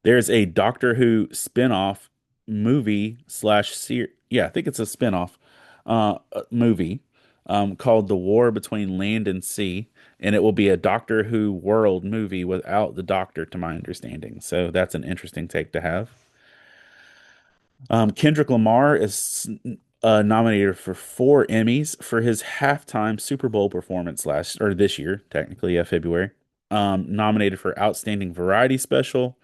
There's a Doctor Who spin-off movie slash series. Yeah, I think it's a spin-off movie, called The War Between Land and Sea, and it will be a Doctor Who world movie without the Doctor, to my understanding. So that's an interesting take to have. Kendrick Lamar is nominated for four Emmys for his halftime Super Bowl performance last or this year, technically, yeah, February. Nominated for Outstanding Variety Special,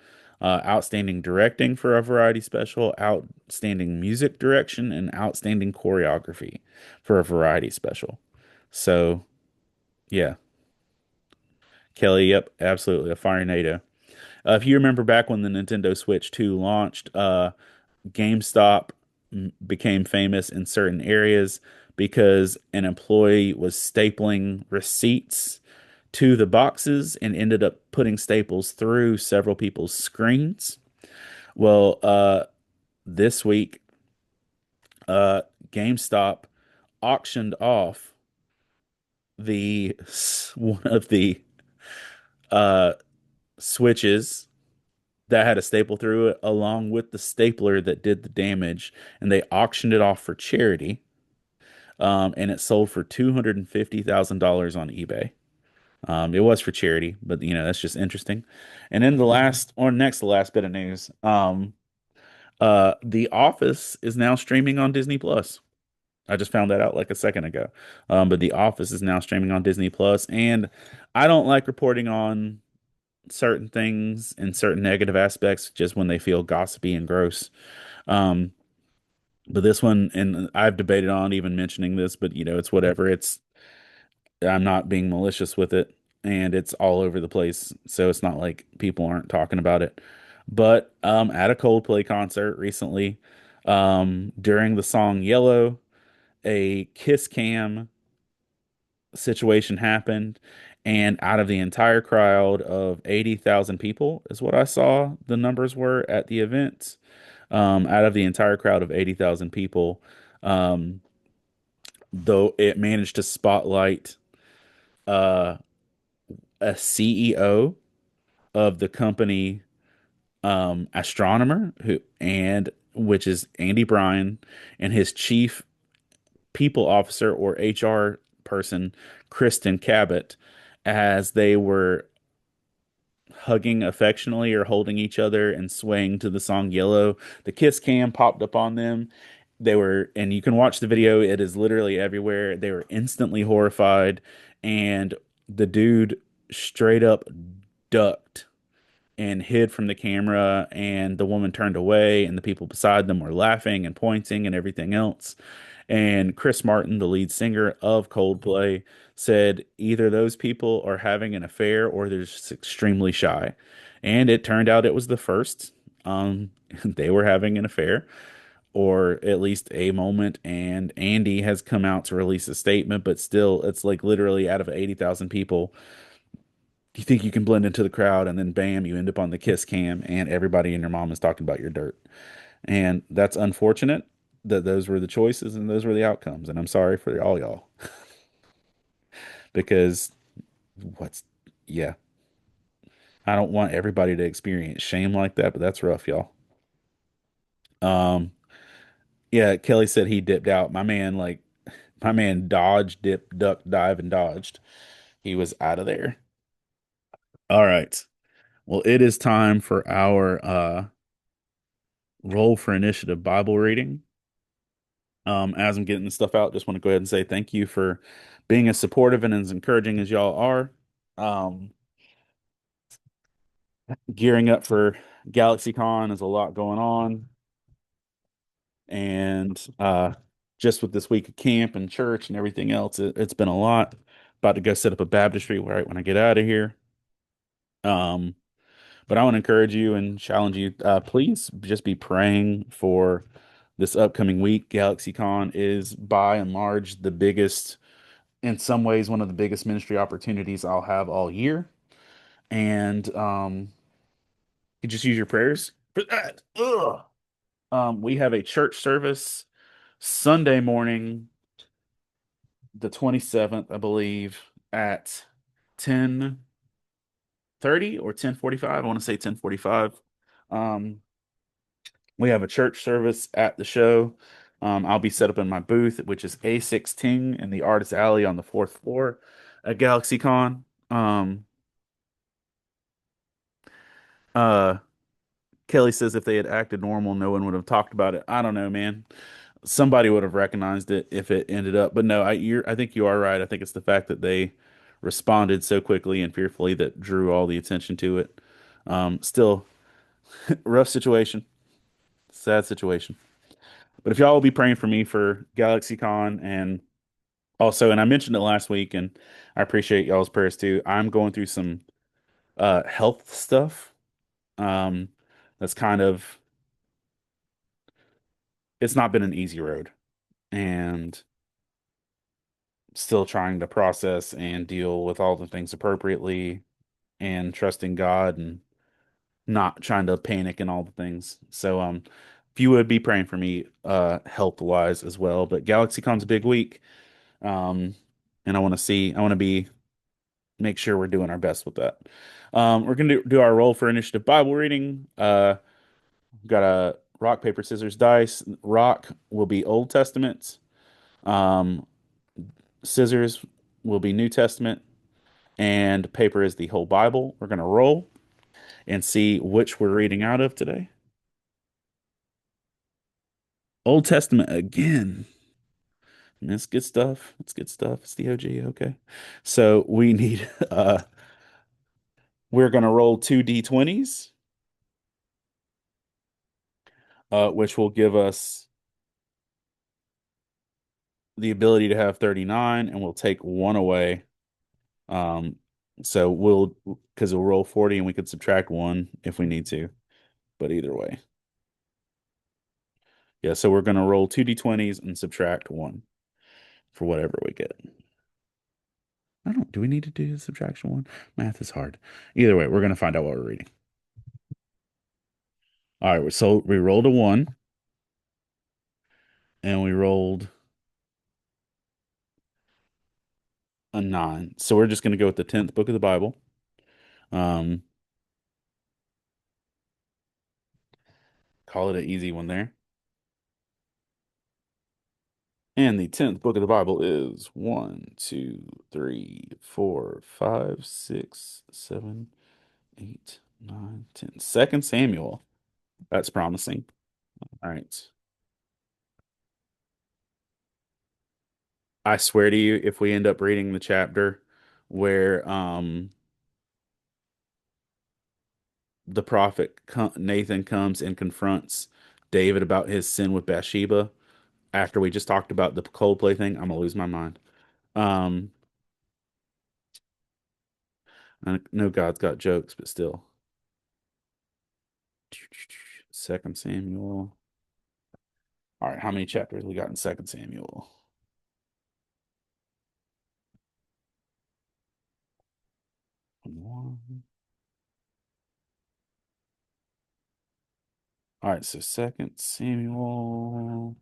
Outstanding Directing for a Variety Special, Outstanding Music Direction, and Outstanding Choreography for a Variety Special. So, yeah, Kelly, yep, absolutely a fire NATO. If you remember back when the Nintendo Switch 2 launched, GameStop became famous in certain areas because an employee was stapling receipts to the boxes and ended up putting staples through several people's screens. Well, this week, uh, GameStop auctioned off the one of the uh switches that had a staple through it, along with the stapler that did the damage, and they auctioned it off for charity. And it sold for $250,000 on eBay. It was for charity, but that's just interesting. And then the last or next to last bit of news, The Office is now streaming on Disney Plus. I just found that out like a second ago. But The Office is now streaming on Disney Plus, and I don't like reporting on certain things and certain negative aspects just when they feel gossipy and gross. Um, but this one, and I've debated on even mentioning this, but it's whatever. I'm not being malicious with it, and it's all over the place, so it's not like people aren't talking about it. But at a Coldplay concert recently, during the song Yellow, a kiss cam situation happened, and out of the entire crowd of 80,000 people, is what I saw the numbers were at the event. Out of the entire crowd of 80,000 people, um, though it managed to spotlight uh, a CEO of the company astronomer who and which is Andy Bryan, and his chief people officer or HR person, Kristen Cabot, as they were hugging affectionately or holding each other and swaying to the song Yellow. The kiss cam popped up on them. And you can watch the video, it is literally everywhere. They were instantly horrified, and the dude straight up ducked and hid from the camera, and the woman turned away, and the people beside them were laughing and pointing and everything else. And Chris Martin, the lead singer of Coldplay, said either those people are having an affair or they're just extremely shy. And it turned out it was the first. They were having an affair, or at least a moment. And Andy has come out to release a statement, but still, it's like literally out of 80,000 people, you think you can blend into the crowd, and then bam, you end up on the kiss cam, and everybody and your mom is talking about your dirt. And that's unfortunate that those were the choices and those were the outcomes. And I'm sorry for all y'all because what's, yeah, I don't want everybody to experience shame like that, but that's rough, y'all. Um, yeah, Kelly said he dipped out. My man dodged, dipped, ducked, dive, and dodged. He was out of there. All right. Well, it is time for our roll for initiative Bible reading. As I'm getting this stuff out, just want to go ahead and say thank you for being as supportive and as encouraging as y'all are. Um, Gearing up for Galaxycon is a lot going on, and just with this week of camp and church and everything else, it's been a lot. About to go set up a baptistry right when I get out of here. Um, but I want to encourage you and challenge you. Please just be praying for this upcoming week. Galaxycon is by and large the biggest, in some ways, one of the biggest ministry opportunities I'll have all year. And you just use your prayers for that. Ugh. We have a church service Sunday morning, the 27th, I believe, at 10:30 or 10:45. I want to say 10:45. Um, we have a church service at the show. I'll be set up in my booth, which is A16 in the Artist Alley on the fourth floor at GalaxyCon. Uh, Kelly says if they had acted normal, no one would have talked about it. I don't know, man. Somebody would have recognized it if it ended up. But no, I think you are right. I think it's the fact that they responded so quickly and fearfully that drew all the attention to it. Still, rough situation, sad situation. But if y'all will be praying for me for GalaxyCon, and also, and I mentioned it last week, and I appreciate y'all's prayers too. I'm going through some health stuff. Um, that's kind of it's not been an easy road, and still trying to process and deal with all the things appropriately and trusting God and not trying to panic and all the things. So if you would be praying for me health wise as well. But GalaxyCon's a big week. Um and I want to be make sure we're doing our best with that. We're gonna do our roll for initiative Bible reading. Got a rock, paper, scissors, dice. Rock will be Old Testament. Um, Scissors will be New Testament, and paper is the whole Bible. We're gonna roll and see which we're reading out of today. Old Testament again. That's good stuff. That's good stuff. It's the OG. Okay. So we need we're gonna roll two D20s, which will give us the ability to have 39, and we'll take one away. Um, so because we'll roll 40 and we could subtract one if we need to, but either way. Yeah, so we're gonna roll two D20s and subtract one for whatever we get. I don't, do we need to do the subtraction one? Math is hard. Either way, we're gonna find out what we're reading. All right, so we rolled a one and we rolled a nine. So we're just gonna go with the 10th book of the Bible. Um, call it an easy one there. And the 10th book of the Bible is one, two, three, four, five, six, seven, eight, nine, 10. Second Samuel. That's promising. All right. I swear to you, if we end up reading the chapter where the prophet Nathan comes and confronts David about his sin with Bathsheba after we just talked about the Coldplay thing, I'm gonna lose my mind. Um, I know God's got jokes, but still. Second Samuel. All right, how many chapters we got in Second Samuel? One. All right, so Second Samuel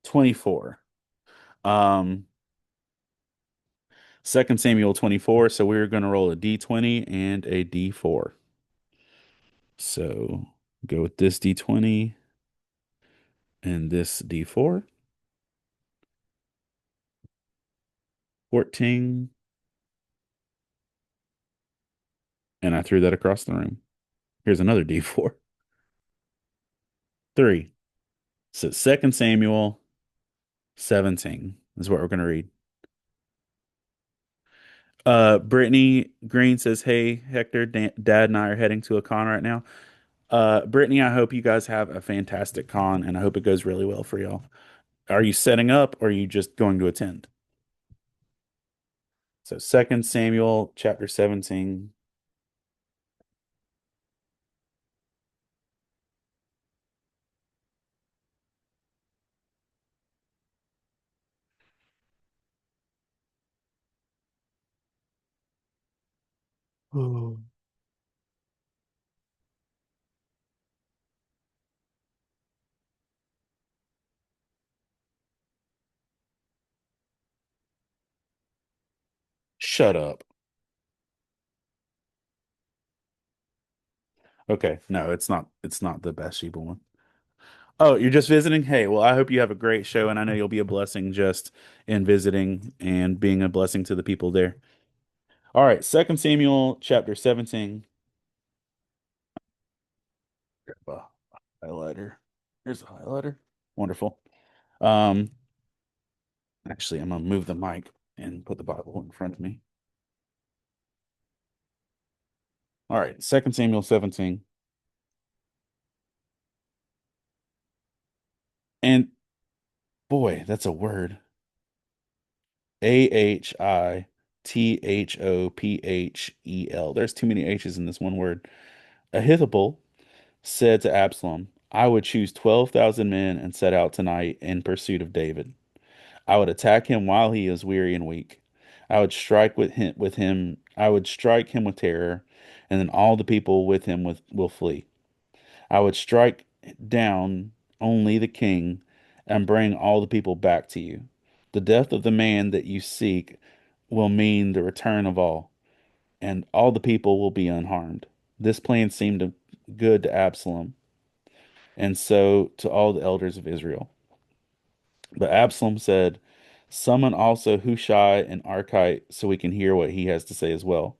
24. Um, Second Samuel 24. So we're gonna roll a D20 and a D4. So go with this D20 and this D4. 14. And I threw that across the room. Here's another D4. 3. So Second Samuel 17 is what we're gonna read. Brittany Green says, "Hey, Hector, Dad and I are heading to a con right now. Brittany, I hope you guys have a fantastic con, and I hope it goes really well for y'all. Are you setting up, or are you just going to attend?" So, Second Samuel chapter 17. Oh. Shut up. Okay, no, it's not. It's not the Bathsheba one. Oh, you're just visiting? Hey, well, I hope you have a great show, and I know you'll be a blessing just in visiting and being a blessing to the people there. All right, Second Samuel chapter 17. Grab a highlighter. Here's a highlighter. Wonderful. Um, Actually, I'm gonna move the mic and put the Bible in front of me. All right, Second Samuel 17. And boy, that's a word. Ahithophel. There's too many H's in this one word. Ahithophel said to Absalom, I would choose 12,000 men and set out tonight in pursuit of David. I would attack him while he is weary and weak. I would strike with him. I would strike him with terror, and then all the people with him will flee. I would strike down only the king and bring all the people back to you. The death of the man that you seek will mean the return of all. and all the people will be unharmed. This plan seemed good to Absalom, and so to all the elders of Israel. But Absalom said, summon also Hushai and Archite so we can hear what he has to say as well.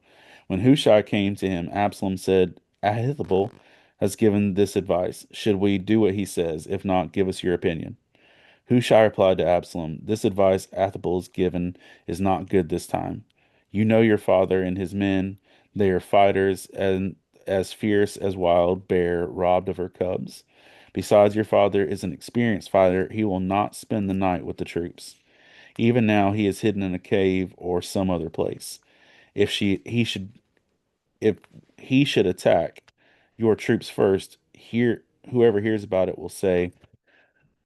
When Hushai came to him, Absalom said, Ahithophel has given this advice. Should we do what he says? If not, give us your opinion. Hushai replied to Absalom, this advice Ahithophel has given is not good this time. You know your father and his men. They are fighters and as fierce as wild bear robbed of her cubs. Besides, your father is an experienced fighter. He will not spend the night with the troops. Even now, he is hidden in a cave or some other place. If she he should if he should attack your troops first, whoever hears about it will say,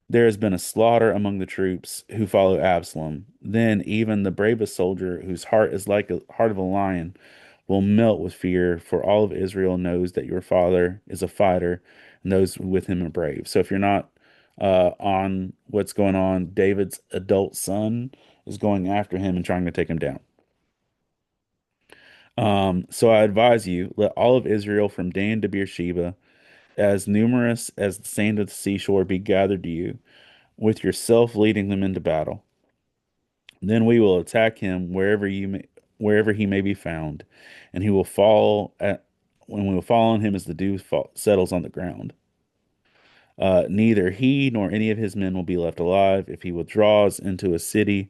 there has been a slaughter among the troops who follow Absalom. Then even the bravest soldier, whose heart is like the heart of a lion, will melt with fear, for all of Israel knows that your father is a fighter, and those with him are brave. So if you're not on what's going on, David's adult son is going after him and trying to take him down. So I advise you, let all of Israel from Dan to Beersheba, as numerous as the sand of the seashore, be gathered to you, with yourself leading them into battle. Then we will attack him wherever he may be found, and he will fall at when we will fall on him as the settles on the ground. Neither he nor any of his men will be left alive. If he withdraws into a city,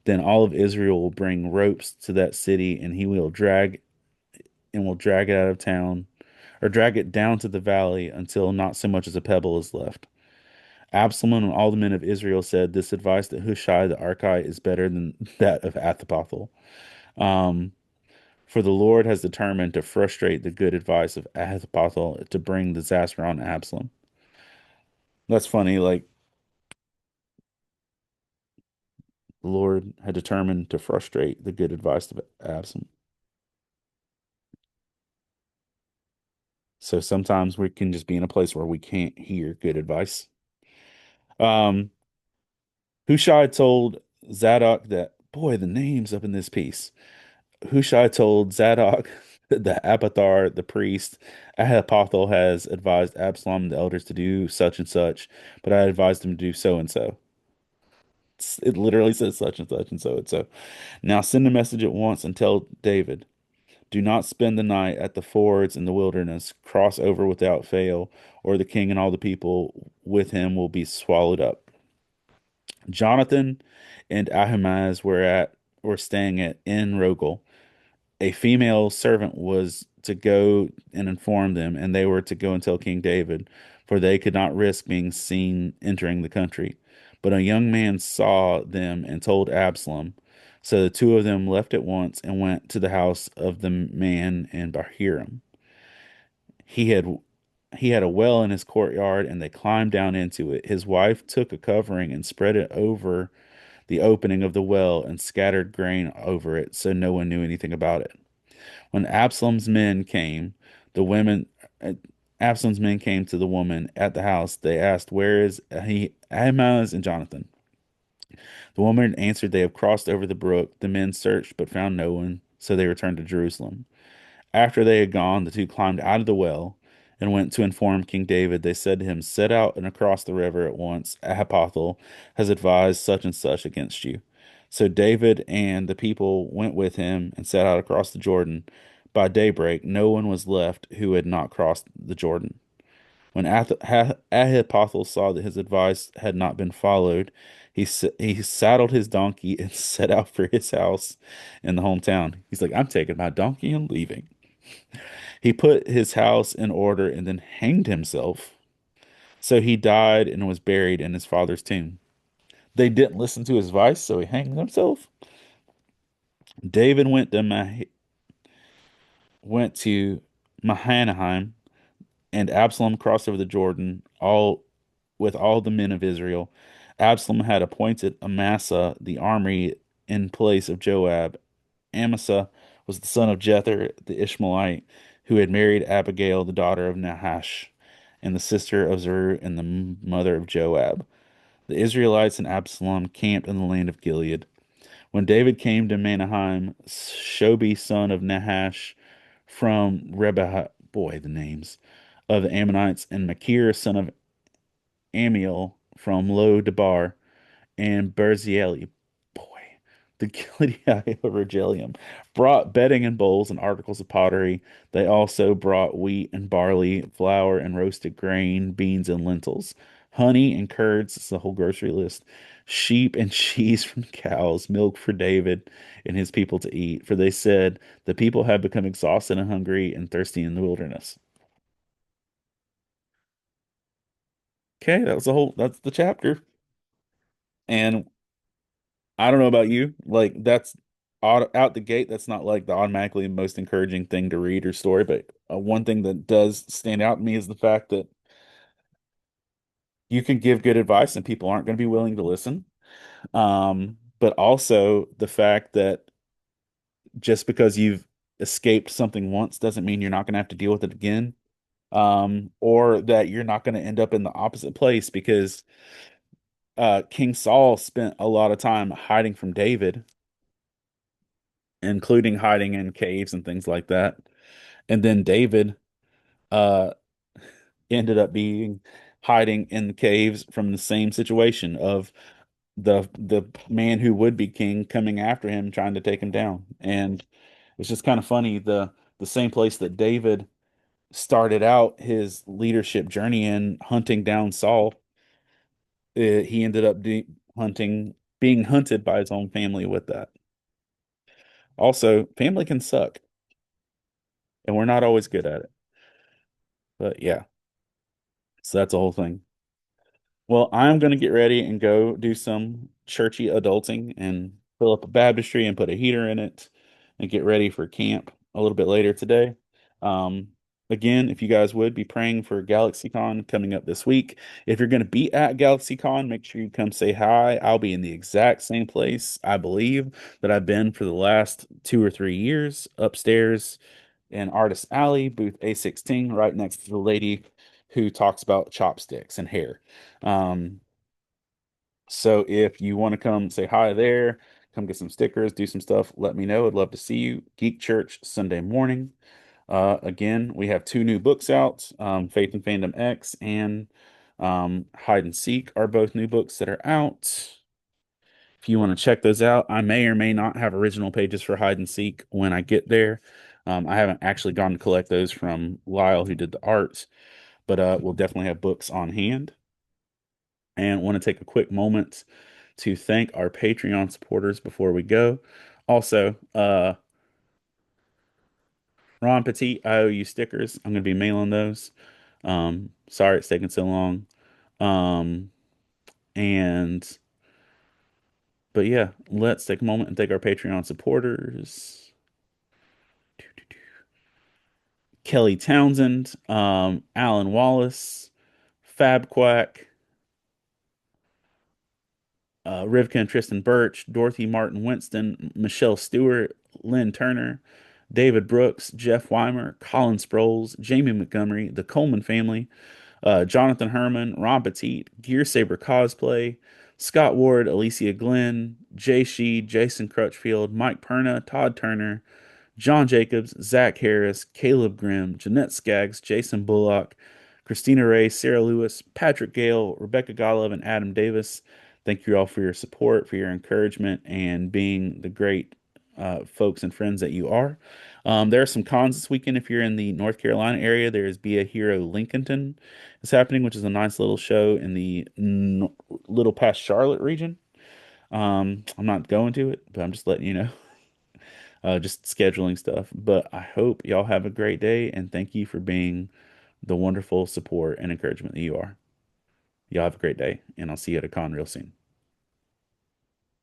then all of Israel will bring ropes to that city, and he will drag it out of town, or drag it down to the valley until not so much as a pebble is left. Absalom and all the men of Israel said, this advice that Hushai the Archite is better than that of Ahithophel. Um, for the Lord has determined to frustrate the good advice of Ahithophel to bring disaster on Absalom. That's funny. Like the Lord had determined to frustrate the good advice of Absalom. So sometimes we can just be in a place where we can't hear good advice. Um, Hushai told Zadok that, boy, the names up in this piece. Hushai told Zadok, the Abiathar, the priest, Ahithophel has advised Absalom and the elders to do such and such, but I advised him to do so and so. It literally says such and such and so and so. Now send a message at once and tell David, do not spend the night at the fords in the wilderness. Cross over without fail, or the king and all the people with him will be swallowed up. Jonathan and Ahimaaz were staying at En Rogel. A female servant was to go and inform them, and they were to go and tell King David, for they could not risk being seen entering the country. But a young man saw them and told Absalom. So the two of them left at once and went to the house of the man in Bahiram. He had he had a well in his courtyard, and they climbed down into it. His wife took a covering and spread it over the opening of the well and scattered grain over it, so no one knew anything about it. When the women, uh, Absalom's men came to the woman at the house. They asked, "Where is Ahimaaz and Jonathan?" The woman answered, "They have crossed over the brook." The men searched but found no one, so they returned to Jerusalem. After they had gone, the two climbed out of the well and went to inform King David. They said to him, set out and across the river at once. Ahithophel has advised such and such against you. So David and the people went with him and set out across the Jordan. By daybreak, no one was left who had not crossed the Jordan. When Ahithophel saw that his advice had not been followed, he saddled his donkey and set out for his house in the hometown. He's like, I'm taking my donkey and leaving. He put his house in order and then hanged himself. So he died and was buried in his father's tomb. They didn't listen to his advice, so he hanged himself. David went to Mahanaim, and Absalom crossed over the Jordan, all the men of Israel. Absalom had appointed Amasa the army in place of Joab. Amasa was the son of Jether the Ishmaelite, who had married Abigail, the daughter of Nahash, and the sister of Zeruiah and the mother of Joab. The Israelites and Absalom camped in the land of Gilead. When David came to Manaheim, Shobi, son of Nahash from Rebah, boy, the names of the Ammonites, and Machir, son of Amiel from Lo Debar, and Berzieli, boy, the Gileadii of Regilium, brought bedding and bowls and articles of pottery. They also brought wheat and barley, flour and roasted grain, beans and lentils, honey and curds. It's the whole grocery list. Sheep and cheese from cows, milk for David and his people to eat. For they said, the people have become exhausted and hungry and thirsty in the wilderness. Okay, that's the chapter. And I don't know about you. Like that's out the gate. That's not like the automatically most encouraging thing to read or story. But one thing that does stand out to me is the fact that you can give good advice and people aren't going to be willing to listen. But also the fact that just because you've escaped something once doesn't mean you're not going to have to deal with it again. Or that you're not going to end up in the opposite place because King Saul spent a lot of time hiding from David, including hiding in caves and things like that. And then David uh ended up being hiding in the caves from the same situation of the man who would be king coming after him trying to take him down. And it's just kind of funny the same place that David started out his leadership journey in hunting down Saul, he ended up hunting being hunted by his own family with that. Also, family can suck, and we're not always good at it. But yeah, so that's the whole thing. Well, I'm going to get ready and go do some churchy adulting and fill up a baptistry and put a heater in it and get ready for camp a little bit later today. Um, Again, if you guys would be praying for Galaxycon coming up this week. If you're going to be at Galaxycon, make sure you come say hi. I'll be in the exact same place, I believe, that I've been for the last 2 or 3 years, upstairs in Artist Alley, booth A16, right next to the lady who talks about chopsticks and hair. Um, so if you want to come say hi there, come get some stickers, do some stuff, let me know. I'd love to see you. Geek Church Sunday morning. Again, we have two new books out. Faith and Fandom X and Hide and Seek are both new books that are out. If you want to check those out, I may or may not have original pages for Hide and Seek when I get there. I haven't actually gone to collect those from Lyle, who did the art, but we'll definitely have books on hand. And want to take a quick moment to thank our Patreon supporters before we go. Also, Ron Petit, I owe you stickers. I'm going to be mailing those. Sorry it's taking so long. Um, and but yeah, let's take a moment and thank our Patreon supporters. Kelly Townsend, Alan Wallace, Fab Quack, Rivka and Tristan Birch, Dorothy Martin Winston, Michelle Stewart, Lynn Turner, David Brooks, Jeff Weimer, Colin Sproles, Jamie Montgomery, the Coleman family, Jonathan Herman, Ron Petit, Gear Saber Cosplay, Scott Ward, Alicia Glenn, Jay Shee, Jason Crutchfield, Mike Perna, Todd Turner, John Jacobs, Zach Harris, Caleb Grimm, Jeanette Skaggs, Jason Bullock, Christina Ray, Sarah Lewis, Patrick Gale, Rebecca Golub, and Adam Davis. Thank you all for your support, for your encouragement, and being the great folks and friends that you are. There are some cons this weekend if you're in the North Carolina area. There is Be a Hero Lincolnton is happening, which is a nice little show in the little past Charlotte region. I'm not going to it, but I'm just letting you know. Just scheduling stuff. But I hope y'all have a great day and thank you for being the wonderful support and encouragement that you are. Y'all have a great day, and I'll see you at a con real soon.